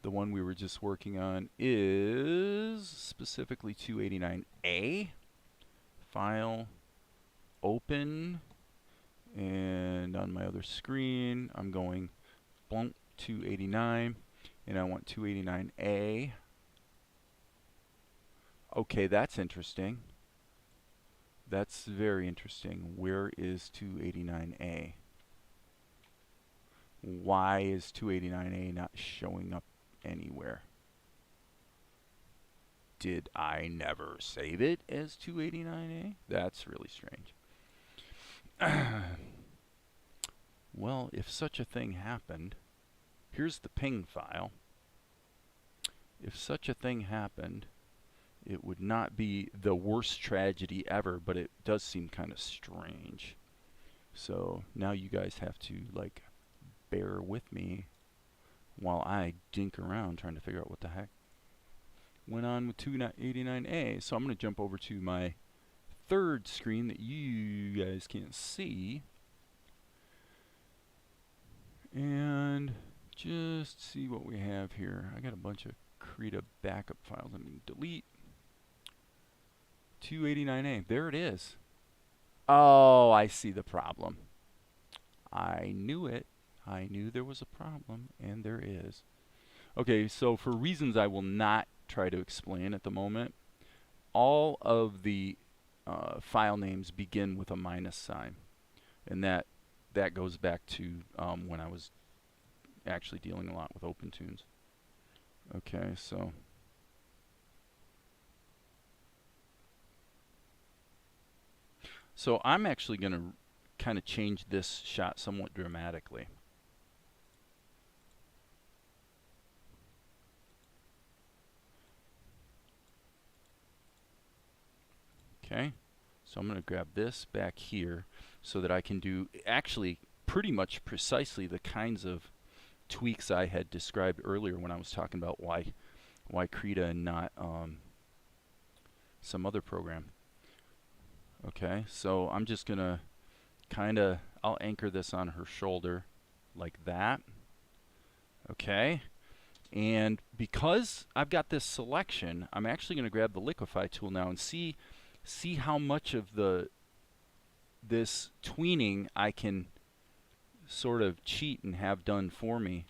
The one we were just working on is specifically 289A. File, open, and on my other screen, I'm going blunk 289, and I want 289A. Okay, that's interesting. That's very interesting. Where is 289A? Why is 289A not showing up anywhere? Did I never save it as 289A? That's really strange. Well, if such a thing happened, here's the ping file. If such a thing happened, it would not be the worst tragedy ever, but it does seem kind of strange. So now you guys have to like bear with me while I dink around trying to figure out what the heck went on with 289A. So I'm going to jump over to my third screen that you guys can't see and just see what we have here. I got a bunch of Krita backup files. I'm going to delete 289A. There it is. Oh, I see the problem. I knew it. I knew there was a problem, and there is. Okay, so for reasons I will not try to explain at the moment, all of the file names begin with a minus sign, and that goes back to when I was actually dealing a lot with OpenToonz. Okay, so I'm actually going to kind of change this shot somewhat dramatically. Okay, so I'm going to grab this back here so that I can do actually pretty much precisely the kinds of tweaks I had described earlier when I was talking about why Krita and not some other program. Okay, so I'm just going to I'll anchor this on her shoulder like that. Okay, and because I've got this selection, I'm actually going to grab the liquify tool now and see how much of this tweening I can sort of cheat and have done for me.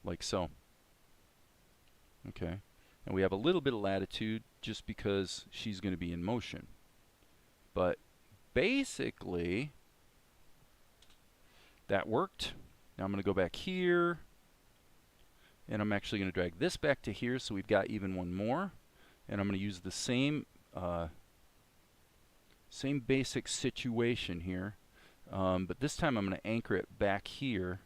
Like so. Okay, and we have a little bit of latitude just because she's going to be in motion. But basically, that worked. Now I'm going to go back here, and I'm actually going to drag this back to here so we've got even one more. And I'm going to use the same basic situation here, but this time I'm going to anchor it back here.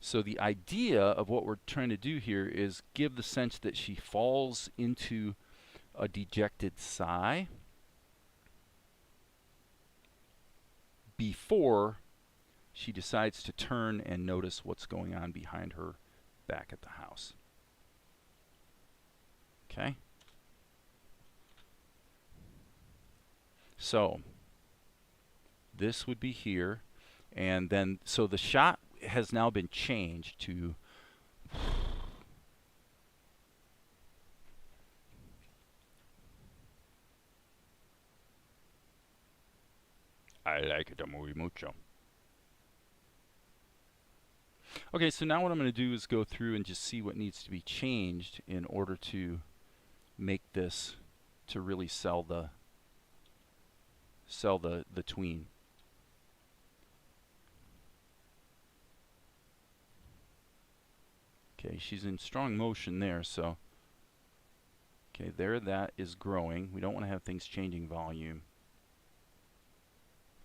So the idea of what we're trying to do here is give the sense that she falls into a dejected sigh before she decides to turn and notice what's going on behind her back at the house. Okay? So this would be here, and then so the shot has now been changed to I like it muy mucho. Okay, so now what I'm going to do is go through and just see what needs to be changed in order to make this to really sell the tween. Okay, she's in strong motion there, so okay, there that is growing. We don't want to have things changing volume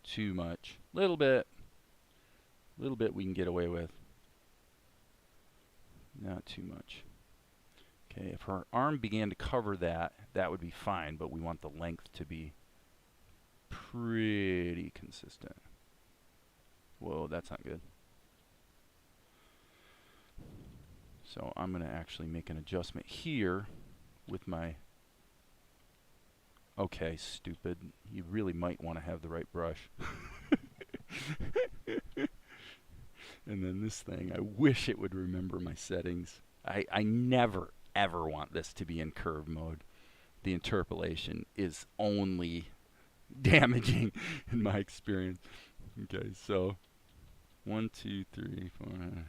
too much. Little bit we can get away with. Not too much. Okay, if her arm began to cover that, that would be fine, but we want the length to be pretty consistent. Whoa, that's not good. So I'm going to actually make an adjustment here with my... Okay, stupid. You really might want to have the right brush. And then this thing, I wish it would remember my settings. I never, ever want this to be in curve mode. The interpolation is only damaging in my experience. Okay, so 1, 2, 3,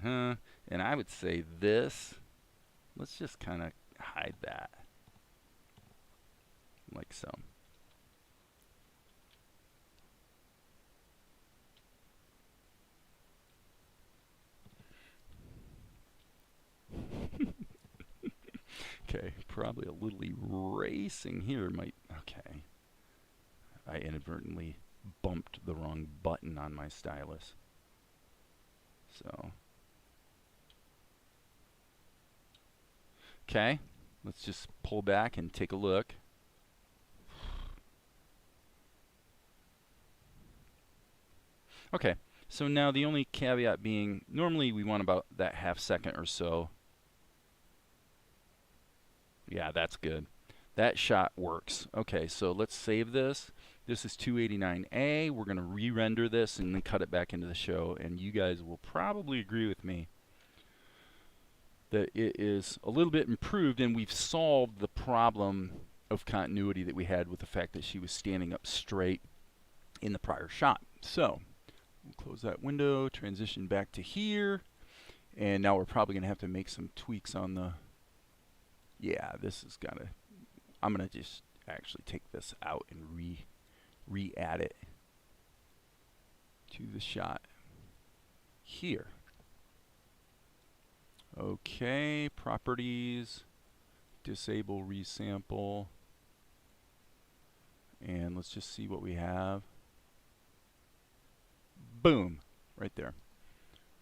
4, and I would say this, let's just kind of hide that, like so. Okay, probably a little erasing here might, okay. I inadvertently bumped the wrong button on my stylus. So, okay, let's just pull back and take a look. Okay, so now the only caveat being, normally we want about that half second or so. Yeah, that's good. That shot works. Okay, so let's save this. This is 289A. We're going to re-render this and then cut it back into the show. And you guys will probably agree with me that it is a little bit improved, and we've solved the problem of continuity that we had with the fact that she was standing up straight in the prior shot. So we'll close that window, transition back to here. And now we're probably going to have to make some tweaks on the... Yeah, this has got to... I'm going to just actually take this out and re-add it to the shot here. Okay, properties, disable resample, and let's just see what we have. Boom, right there.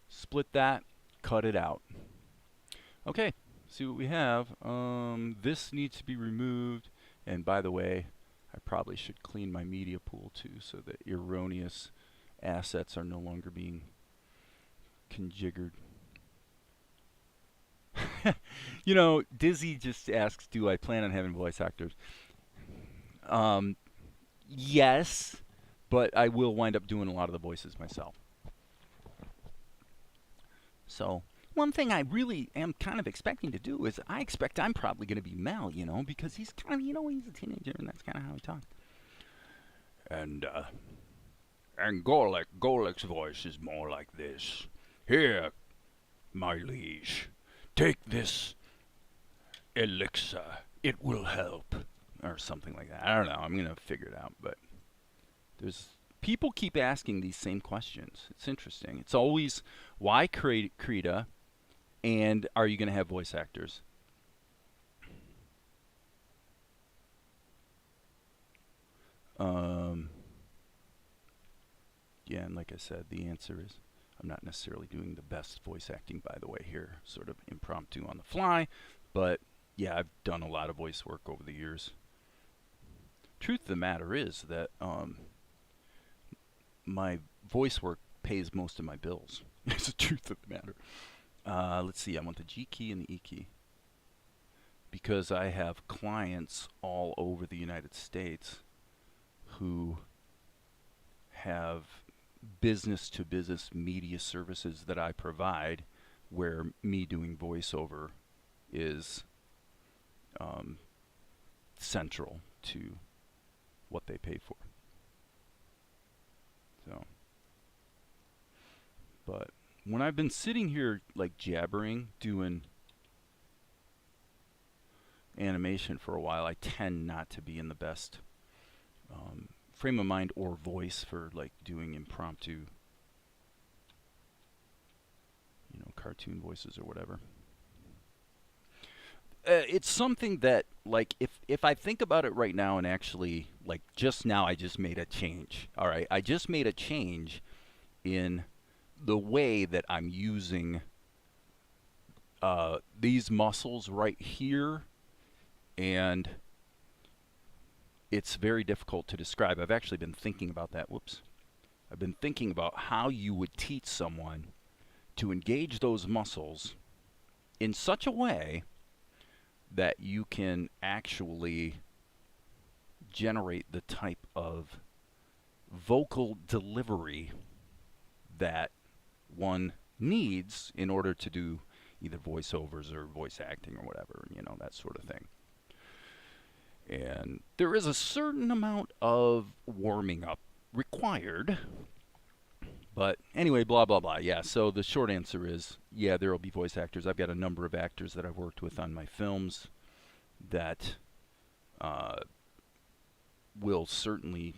Split that, cut it out. Okay, see what we have. This needs to be removed, and by the way, I probably should clean my media pool too so that erroneous assets are no longer being conjigured. You know, Dizzy just asks, do I plan on having voice actors? Yes, but I will wind up doing a lot of the voices myself. So, one thing I really am kind of expecting to do is I expect I'm probably going to be Mel, you know, because he's kind of, you know, he's a teenager and that's kind of how he talks. And Golik's voice is more like this. Here, my liege, take this elixir. It will help. Or something like that. I don't know. I'm going to figure it out. But there's people keep asking these same questions. It's interesting. It's always, why Krita? And are you going to have voice actors? Yeah, and like I said, the answer is I'm not necessarily doing the best voice acting, by the way, here. Sort of impromptu on the fly. But yeah, I've done a lot of voice work over the years. Truth of the matter is that my voice work pays most of my bills. It's the truth of the matter. Let's see, I want the G key and the E key. Because I have clients all over the United States who have business-to-business media services that I provide, where me doing voiceover is central to what they pay for. So, but when I've been sitting here like jabbering, doing animation for a while, I tend not to be in the best frame of mind or voice for like doing impromptu, you know, cartoon voices or whatever. It's something that, like, if I think about it right now, and actually, like, just now I just made a change. All right, I just made a change in the way that I'm using these muscles right here, and it's very difficult to describe. I've actually been thinking about that. Whoops. I've been thinking about how you would teach someone to engage those muscles in such a way that you can actually generate the type of vocal delivery that one needs in order to do either voiceovers or voice acting or whatever, you know, that sort of thing. And there is a certain amount of warming up required. But anyway, blah, blah, blah. Yeah, so the short answer is, yeah, there will be voice actors. I've got a number of actors that I've worked with on my films that will certainly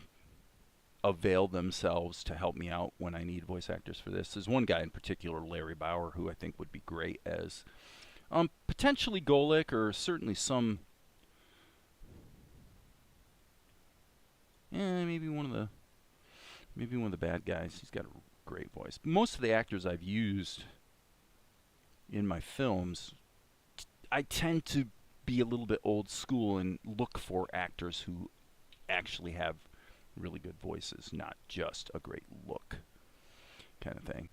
avail themselves to help me out when I need voice actors for this. There's one guy in particular, Larry Bauer, who I think would be great as potentially Golic, or certainly some, maybe one of the bad guys. He's got a great voice. Most of the actors I've used in my films, I tend to be a little bit old school and look for actors who actually have really good voices, not just a great look kind of thing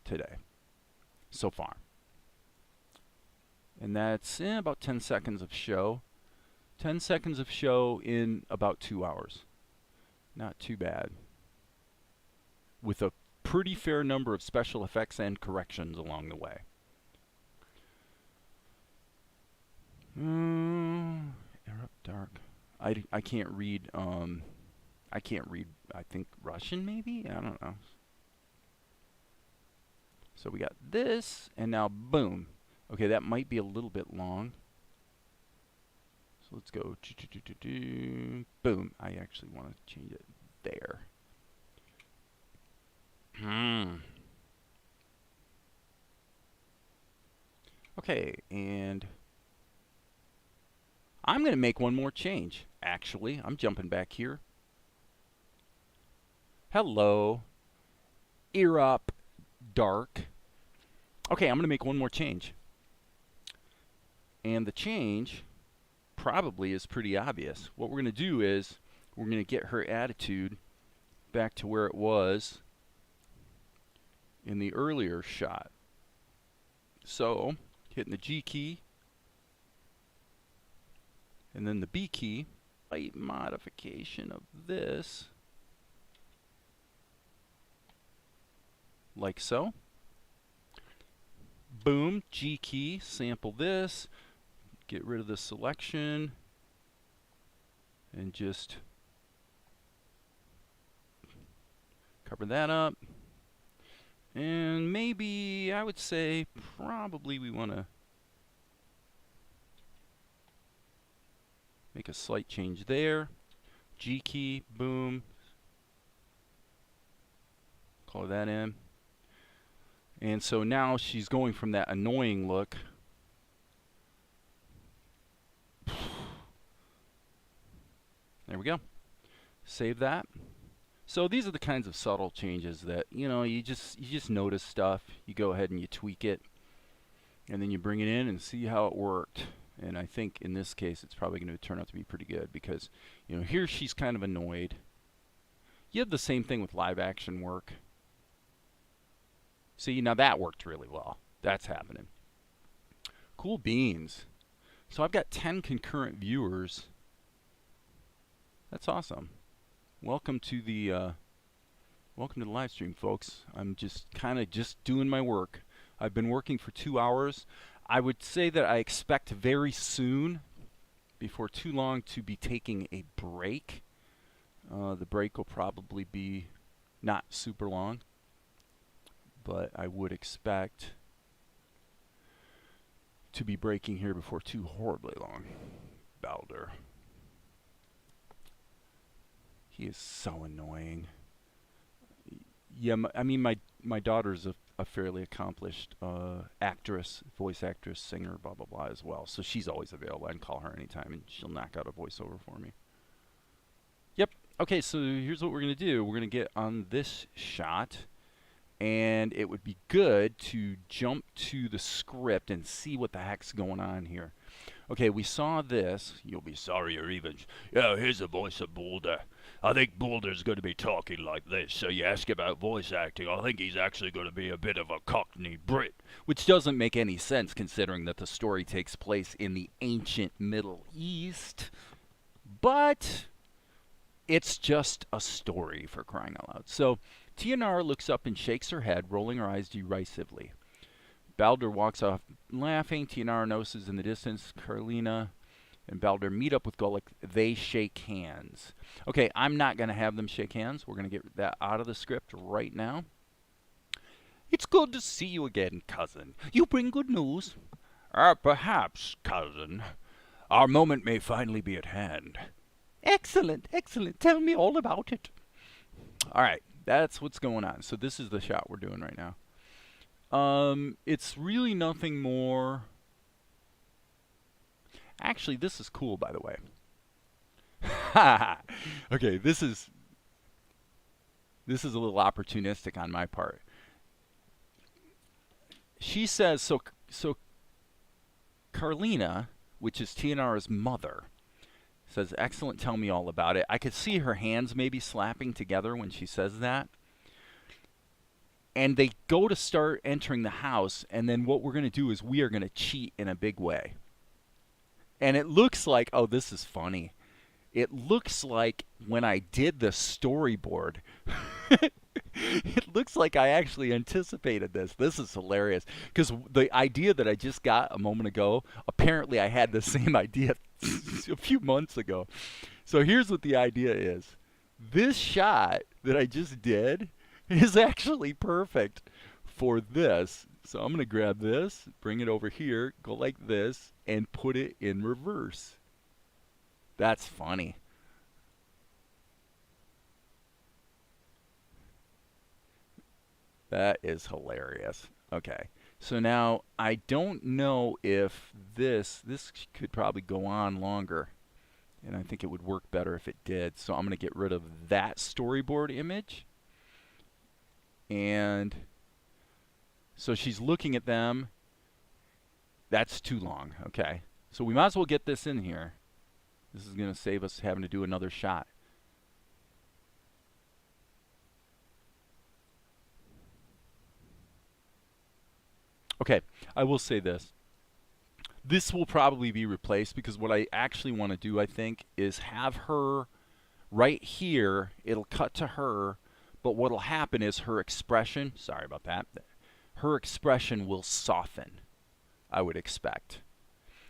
today, so far. And that's about 10 seconds of show. 10 seconds of show in about 2 hours. Not too bad. With a pretty fair number of special effects and corrections along the way. Erupt dark. I can't read. I can't read. I think Russian, maybe. I don't know. So we got this, and now boom. Okay, that might be a little bit long. So let's go. Boom. I actually want to change it there. Okay, and I'm going to make one more change. Actually, I'm jumping back here. Hello. Ear up, dark. Okay, I'm going to make one more change. And the change probably is pretty obvious. What we're going to do is we're going to get her attitude back to where it was in the earlier shot. So, hitting the G key and then the B key, slight modification of this, like so. Boom, G key, sample this, get rid of the selection, and just cover that up. And maybe, I would say, probably we want to make a slight change there. G key, boom. Color that in. And so now she's going from that annoying look there we go. Save that. So these are the kinds of subtle changes that, you know, you just notice stuff, you go ahead and you tweak it, and then you bring it in and see how it worked. And I think in this case it's probably going to turn out to be pretty good, because, you know, here she's kind of annoyed. You have the same thing with live action work. See, now that worked really well. That's happening. Cool beans. So I've got 10 concurrent viewers. That's awesome. Welcome to the live stream, folks. I'm just kind of just doing my work. I've been working for 2 hours. I would say that I expect very soon, before too long, to be taking a break. The break will probably be Not super long, but I would expect to be breaking here before too horribly long. Balder. He is so annoying. Yeah, I mean, my daughter's a fairly accomplished actress, voice actress, singer, blah, blah, blah as well. So she's always available. I can call her anytime, and she'll knock out a voiceover for me. Yep. Okay, so here's what we're going to do. We're going to get on this shot, and it would be good to jump to the script and see what the heck's going on here. Okay, we saw this. You'll be sorry or even. Yeah, here's the voice of Boulder. I think Boulder's going to be talking like this. So you ask about voice acting. I think he's actually going to be a bit of a Cockney Brit. Which doesn't make any sense considering that the story takes place in the ancient Middle East. But it's just a story, for crying out loud. So Tianara looks up and shakes her head, rolling her eyes derisively. Balder walks off laughing. Tianara notices in the distance Carlina and Balder meet up with Gulick. They shake hands. Okay, I'm not going to have them shake hands. We're going to get that out of the script right now. It's good to see you again, cousin. You bring good news? Perhaps, cousin. Our moment may finally be at hand. Excellent, excellent. Tell me all about it. All right, that's what's going on. So this is the shot we're doing right now. It's really nothing more. Actually, this is cool, by the way. Okay, this is a little opportunistic on my part. She says, so Carlina, which is Tianara's mother, says, excellent, tell me all about it. I could see her hands maybe slapping together when she says that. And they go to start entering the house, and then what we're going to do is we are going to cheat in a big way. And it looks like, oh, this is funny. It looks like when I did the storyboard, it looks like I actually anticipated this. This is hilarious. Because the idea that I just got a moment ago, apparently I had the same idea a few months ago. So here's what the idea is. This shot that I just did is actually perfect for this. So I'm going to grab this, bring it over here, go like this, and put it in reverse. That's funny. That is hilarious. Okay. So now I don't know if this could probably go on longer. And I think it would work better if it did. So I'm going to get rid of that storyboard image. And so she's looking at them. That's too long. Okay. So we might as well get this in here. This is going to save us having to do another shot. Okay, I will say this. This will probably be replaced because what I actually want to do, I think, is have her right here. It'll cut to her, but what will happen is her expression, sorry about that, her expression will soften, I would expect.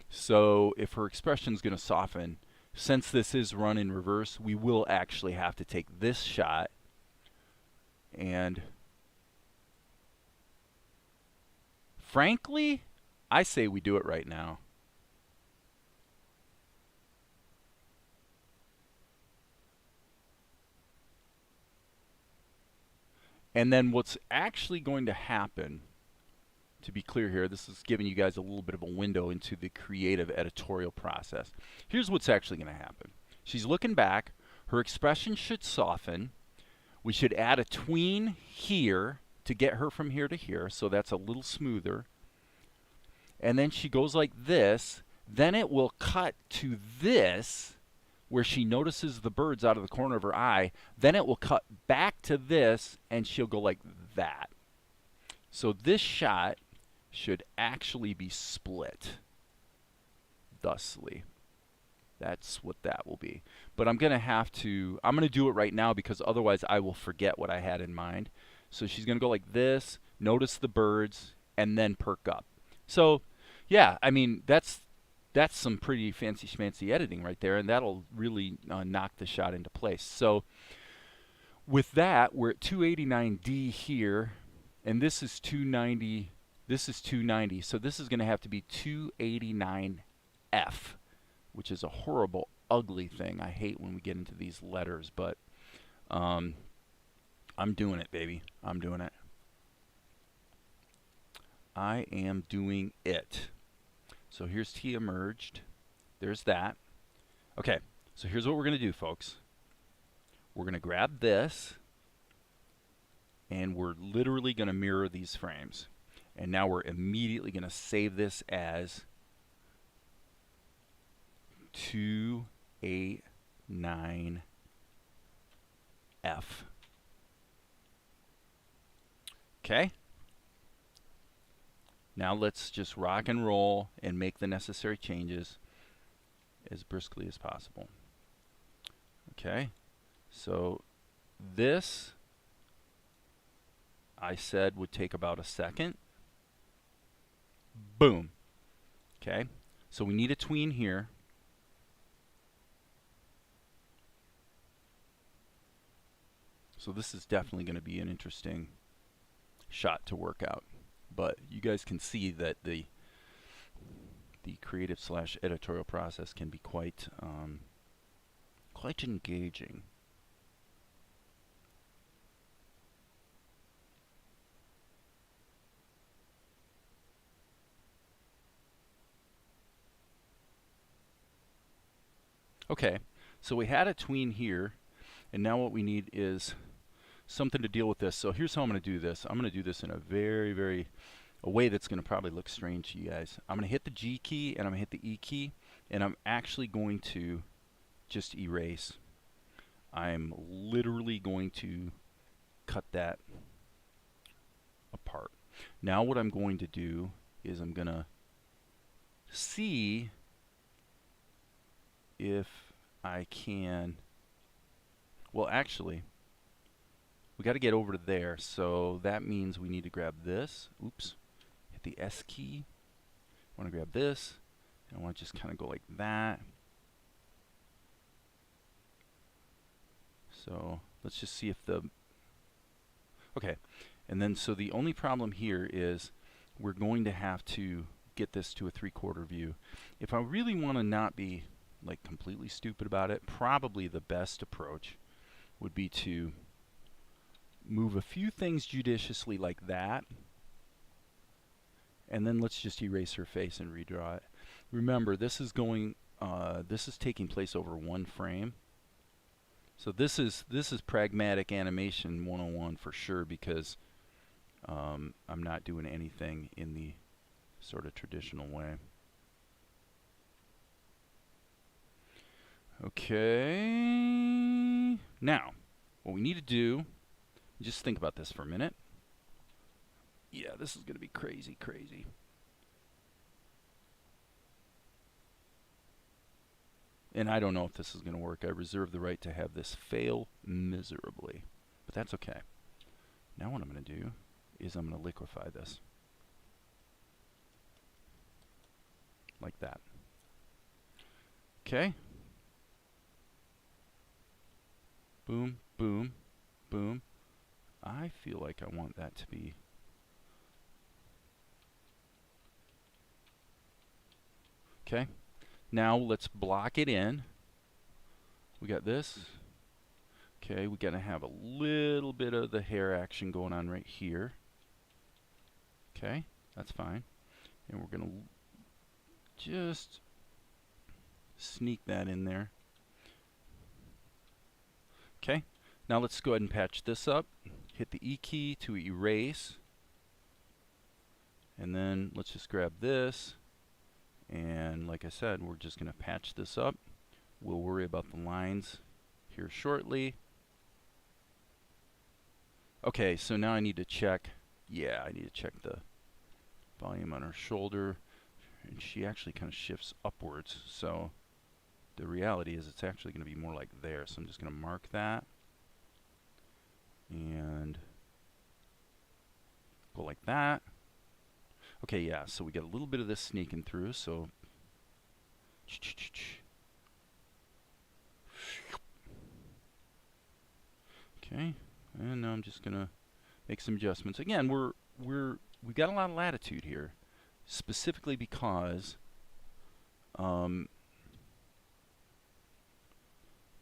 So if her expression is going to soften, since this is run in reverse, we will actually have to take this shot and frankly, I say we do it right now. And then what's actually going to happen, to be clear here, this is giving you guys a little bit of a window into the creative editorial process. Here's what's actually going to happen. She's looking back. Her expression should soften. We should add a tween here to get her from here to here, so that's a little smoother. And then she goes like this. Then it will cut to this, where she notices the birds out of the corner of her eye. Then it will cut back to this, and she'll go like that. So this shot should actually be split thusly. That's what that will be. But I'm going to do it right now because otherwise I will forget what I had in mind. So she's going to go like this, notice the birds, and then perk up. So, yeah, I mean, that's some pretty fancy schmancy editing right there, and that'll really knock the shot into place. So with that, we're at 289D here, and this is 290. This is 290, so this is going to have to be 289F, which is a horrible, ugly thing. I hate when we get into these letters, but I'm doing it, baby. I'm doing it. I am doing it. So here's T emerged. There's that. Okay, so here's what we're going to do, folks. We're going to grab this, and we're literally going to mirror these frames. And now we're immediately going to save this as 289F. Okay? Now let's just rock and roll and make the necessary changes as briskly as possible. Okay? So this, I said, would take about a second. Boom. Okay? So we need a tween here. So this is definitely going to be an interesting shot to work out. But you guys can see that the creative / editorial process can be quite engaging. Okay, so we had a tween here, and now what we need is something to deal with this. So here's how I'm going to do this. I'm going to do this in a a way that's going to probably look strange to you guys. I'm going to hit the G key and I'm going to hit the E key, and I'm actually going to just erase. I'm literally going to cut that apart. Now what I'm going to do is I'm going to see if I can, well, actually, we got to get over to there, so that means we need to grab this. Oops, hit the S key. I want to grab this, and I want to just kind of go like that. So let's just see if okay, and then so the only problem here is we're going to have to get this to a 3/4 view. If I really want to not be like completely stupid about it, probably the best approach would be to move a few things judiciously like that, and then let's just erase her face and redraw it. Remember, this is taking place over one frame. So this is pragmatic animation 101 for sure, because I'm not doing anything in the sort of traditional way. Okay, now what we need to do, just think about this for a minute. Yeah, this is going to be crazy. And I don't know if this is going to work. I reserve the right to have this fail miserably, but that's okay. Now what I'm going to do is I'm going to liquefy this like that. Okay. Boom, boom, boom. I feel like I want that to be okay. Now let's block it in. We got this. Okay, we gotta have a little bit of the hair action going on right here. Okay, that's fine. And we're gonna just sneak that in there. Okay, now let's go ahead and patch this up. Hit the E key to erase. And then let's just grab this. And like I said, we're just going to patch this up. We'll worry about the lines here shortly. Okay, so now I need to check. Yeah, I need to check the volume on her shoulder. And she actually kind of shifts upwards. So the reality is it's actually going to be more like there. So I'm just going to mark that. And go like that. Okay, yeah, so we get a little bit of this sneaking through, so Okay, and now I'm just gonna make some adjustments. Again, we got a lot of latitude here, specifically because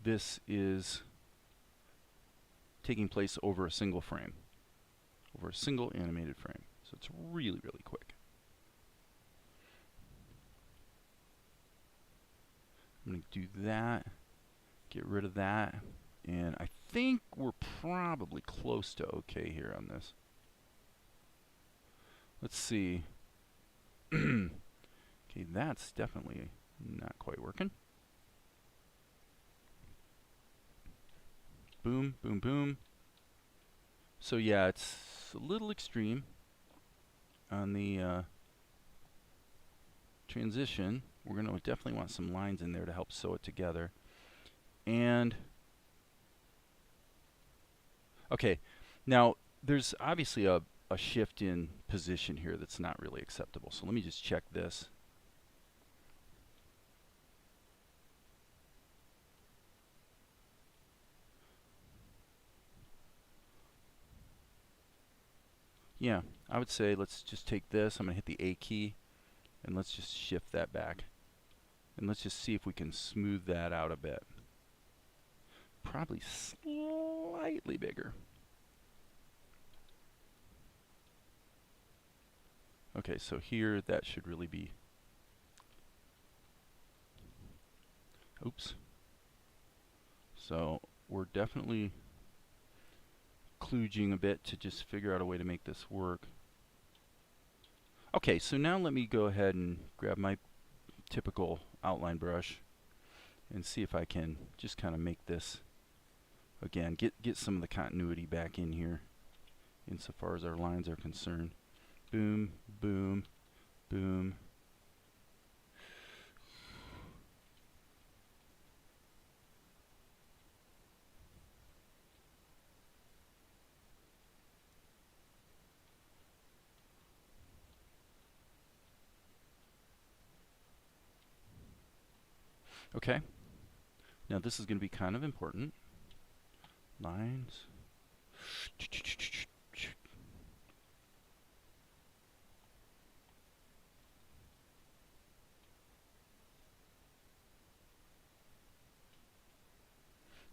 this is taking place over a single frame, over a single animated frame. So it's really, really quick. I'm going to do that, get rid of that, and I think we're probably close to okay here on this. Let's see. Okay, that's definitely not quite working. Boom, boom, boom. So yeah, it's a little extreme on the transition. We're going to definitely want some lines in there to help sew it together. And okay, now there's obviously a shift in position here that's not really acceptable. So let me just check this. Yeah, I would say let's just take this. I'm going to hit the A key, and let's just shift that back. And let's just see if we can smooth that out a bit. Probably slightly bigger. Okay, so here that should really be... Oops. So we're definitely kludging a bit to just figure out a way to make this work. Okay, so now let me go ahead and grab my typical outline brush and see if I can just kind of make this, again, get some of the continuity back in here insofar as our lines are concerned. Boom, boom, boom. Okay, now this is going to be kind of important. Lines.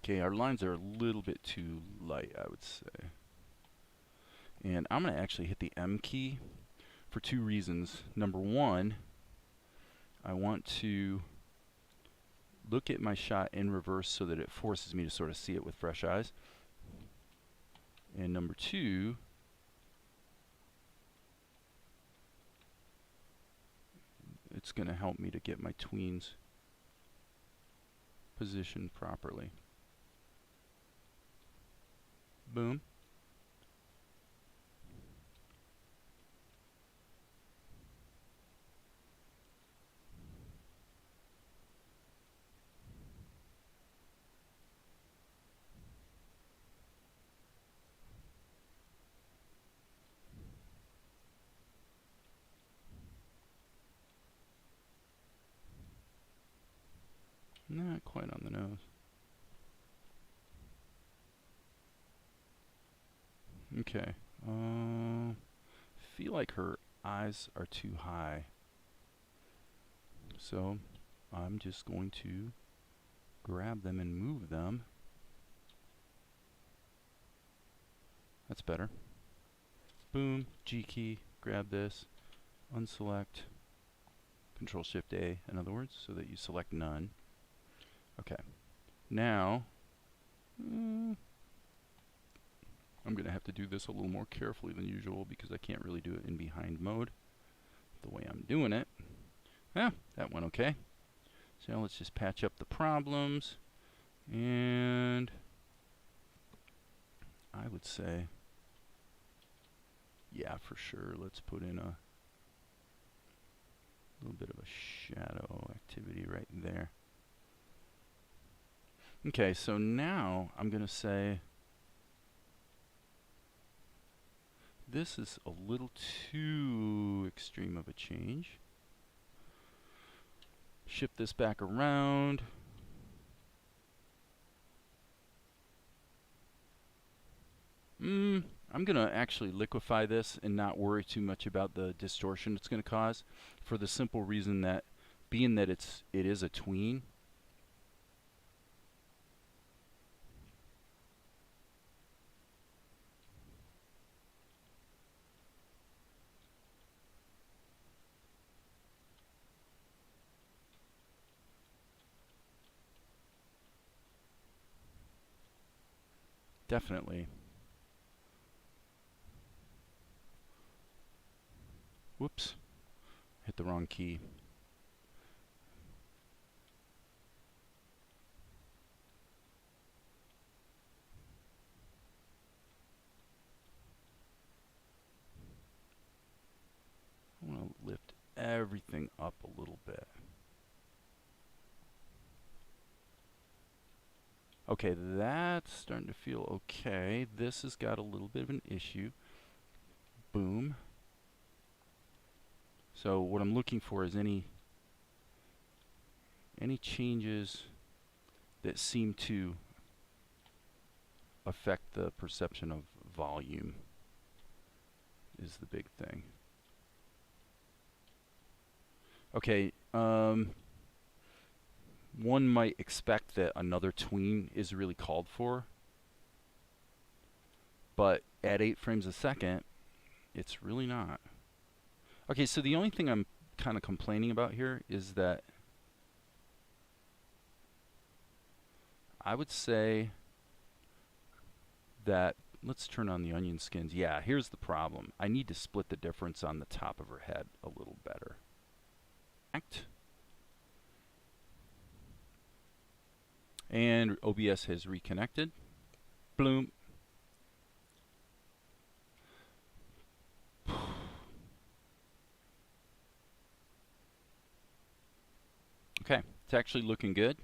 Okay, our lines are a little bit too light, I would say. And I'm going to actually hit the M key for two reasons. Number one, I want to look at my shot in reverse so that it forces me to sort of see it with fresh eyes. And number two, it's going to help me to get my tweens positioned properly. Boom. Not quite on the nose. Okay. Feel like her eyes are too high. So I'm just going to grab them and move them. That's better. Boom, G key, grab this, unselect, Control Shift A, in other words, so that you select none. Okay. Now, I'm going to have to do this a little more carefully than usual because I can't really do it in behind mode the way I'm doing it. That went okay. So now let's just patch up the problems, and I would say, yeah, for sure, let's put in a little bit of a shadow activity right there. Okay, so now I'm going to say this is a little too extreme of a change. Shift this back around. I'm going to actually liquefy this and not worry too much about the distortion it's going to cause, for the simple reason that being that it is a tween, definitely. Whoops, hit the wrong key. I want to lift everything up a little bit. Okay, that's starting to feel okay. This has got a little bit of an issue. Boom. So what I'm looking for is any changes that seem to affect the perception of volume is the big thing. Okay, one might expect that another tween is really called for, but at 8 frames a second, it's really not. Okay, so the only thing I'm kind of complaining about here is that I would say that, let's turn on the onion skins. Yeah, here's the problem. I need to split the difference on the top of her head a little better. And OBS has reconnected. Bloom. Okay, it's actually looking good.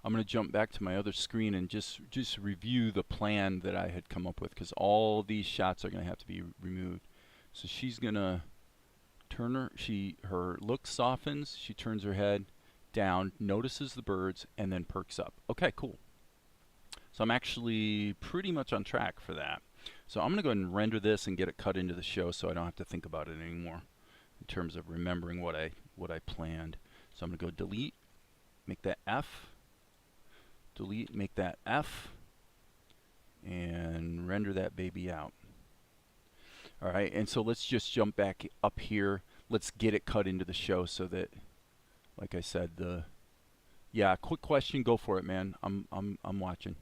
I'm going to jump back to my other screen and just review the plan that I had come up with, because all these shots are going to have to be removed. So she's going to turn her look softens, she turns her head down, notices the birds, and then perks up. Okay, cool. So I'm actually pretty much on track for that. So I'm going to go ahead and render this and get it cut into the show so I don't have to think about it anymore in terms of remembering what I planned. So I'm going to go delete, make that F, delete, make that F, and render that baby out. All right, and so let's just jump back up here. Let's get it cut into the show so that, like I said, yeah, quick question, go for it, man. I'm watching.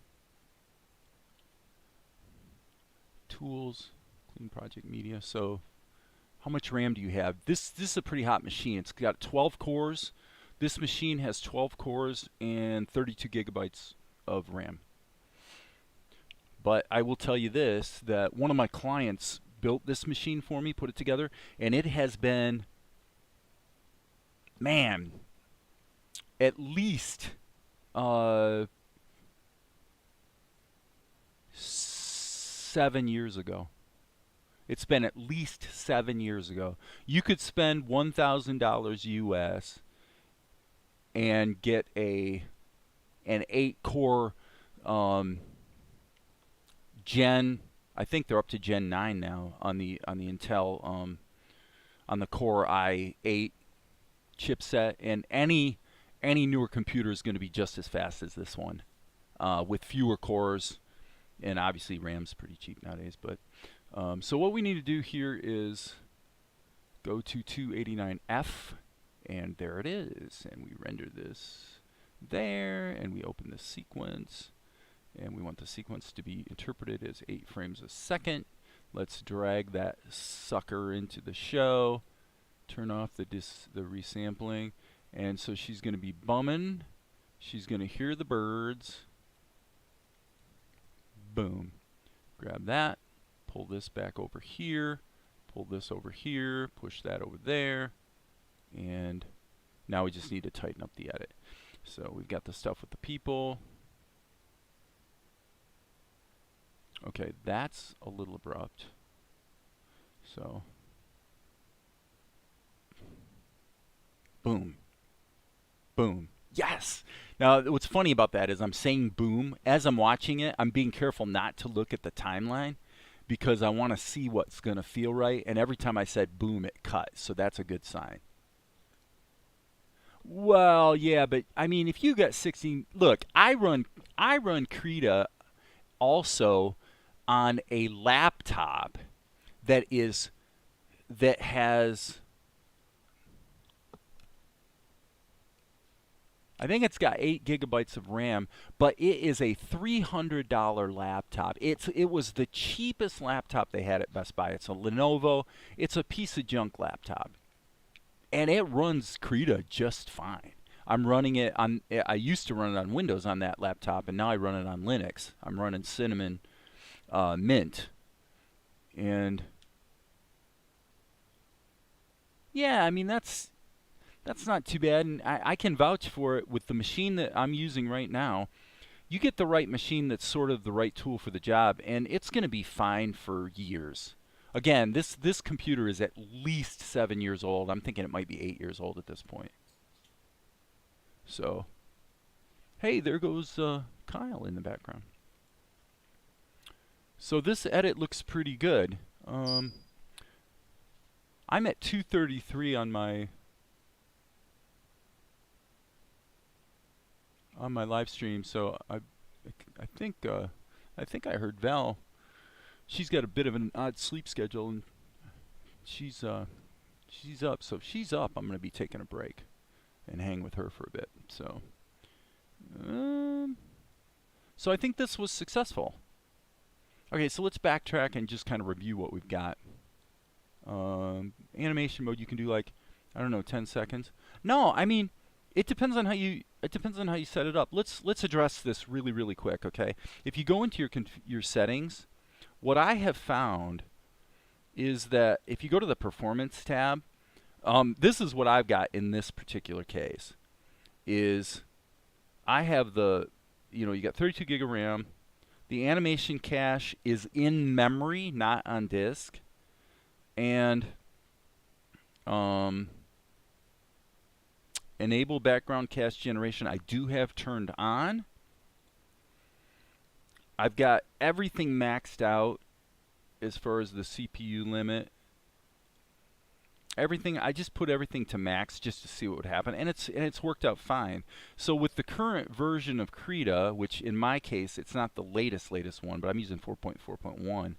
Tools, clean project media. So how much RAM do you have? This is a pretty hot machine. It's got 12 cores. This machine has 12 cores and 32 gigabytes of RAM. But I will tell you this, that one of my clients built this machine for me, put it together, and it has been, man, at least 7 years ago. It's been at least 7 years ago. You could spend $1,000 US and get an 8-core Gen. I think they're up to Gen 9 now on the Intel on the Core i8 chipset, and any newer computer is going to be just as fast as this one, with fewer cores, and obviously RAM's pretty cheap nowadays. But so what we need to do here is go to 289F, and there it is, and we render this there, and we open the sequence, and we want the sequence to be interpreted as 8 frames a second. Let's drag that sucker into the show, turn off the resampling, and so she's going to be bumming. She's going to hear the birds. Boom. Grab that, pull this back over here, pull this over here, push that over there, and now we just need to tighten up the edit. So we've got the stuff with the people. Okay, that's a little abrupt. So, boom. Boom. Yes! Now, what's funny about that is I'm saying boom. As I'm watching it, I'm being careful not to look at the timeline because I want to see what's going to feel right. And every time I said boom, it cut. So that's a good sign. Well, yeah, but I mean, if you got 16, look, I run Krita also on a laptop that is that has I think it's got 8 GB of RAM, but it is a $300 laptop. It was the cheapest laptop they had at Best Buy. It's a Lenovo. It's a piece of junk laptop, and it runs Krita just fine. I'm running it on. I used to run it on Windows on that laptop, and now I run it on Linux. I'm running Cinnamon Mint, and yeah, I mean that's not too bad, and I can vouch for it with the machine that I'm using right now. You get the right machine that's sort of the right tool for the job, and it's going to be fine for years. Again, this computer is at least 7 years old. I'm thinking it might be 8 years old at this point. So, hey, there goes Kyle in the background. So this edit looks pretty good. I'm at 233 on my live stream, so I think I heard Val. She's got a bit of an odd sleep schedule, and she's up. So if she's up, I'm gonna be taking a break and hang with her for a bit. So I think this was successful. Okay, so let's backtrack and just kind of review what we've got. Animation mode, you can do like, I don't know, 10 seconds. No, I mean, it depends on how you set it up. Let's address this really quick, okay? If you go into your settings, what I have found is that if you go to the performance tab, this is what I've got in this particular case. Is I have you got 32 gig of RAM. The animation cache is in memory, not on disk, and enable background cache generation I do have turned on. I've got everything maxed out as far as the CPU limit. Everything, I just put everything to max just to see what would happen, and it's worked out fine. So with the current version of Krita, which in my case it's not the latest one, but I'm using 4.4.1.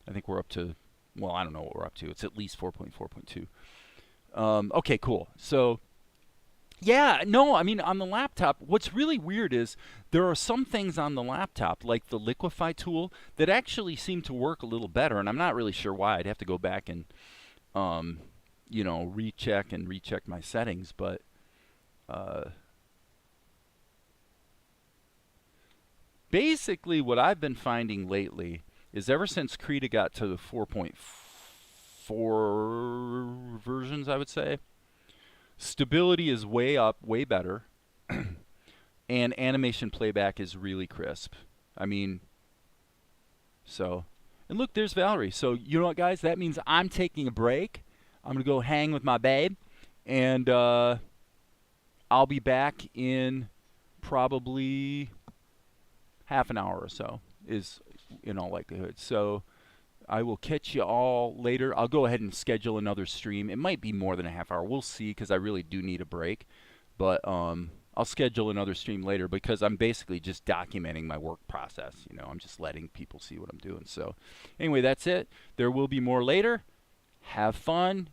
I think we're up to, well, I don't know what we're up to. It's at least 4.4.2. Okay, cool. So yeah, no, I mean, on the laptop, what's really weird is there are some things on the laptop, like the liquify tool, that actually seem to work a little better, and I'm not really sure why. I'd have to go back and recheck my settings, but basically what I've been finding lately is ever since Krita got to the 4.4 versions, I would say, stability is way up, way better, and animation playback is really crisp. I mean, so, and look, there's Valerie. So, you know what, guys? That means I'm taking a break. I'm going to go hang with my babe, and I'll be back in probably half an hour or so, is in all likelihood. So I will catch you all later. I'll go ahead and schedule another stream. It might be more than a half hour. We'll see, because I really do need a break. But I'll schedule another stream later, because I'm basically just documenting my work process. You know, I'm just letting people see what I'm doing. So anyway, that's it. There will be more later. Have fun.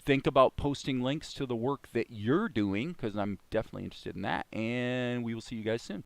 Think about posting links to the work that you're doing, because I'm definitely interested in that. And we will see you guys soon.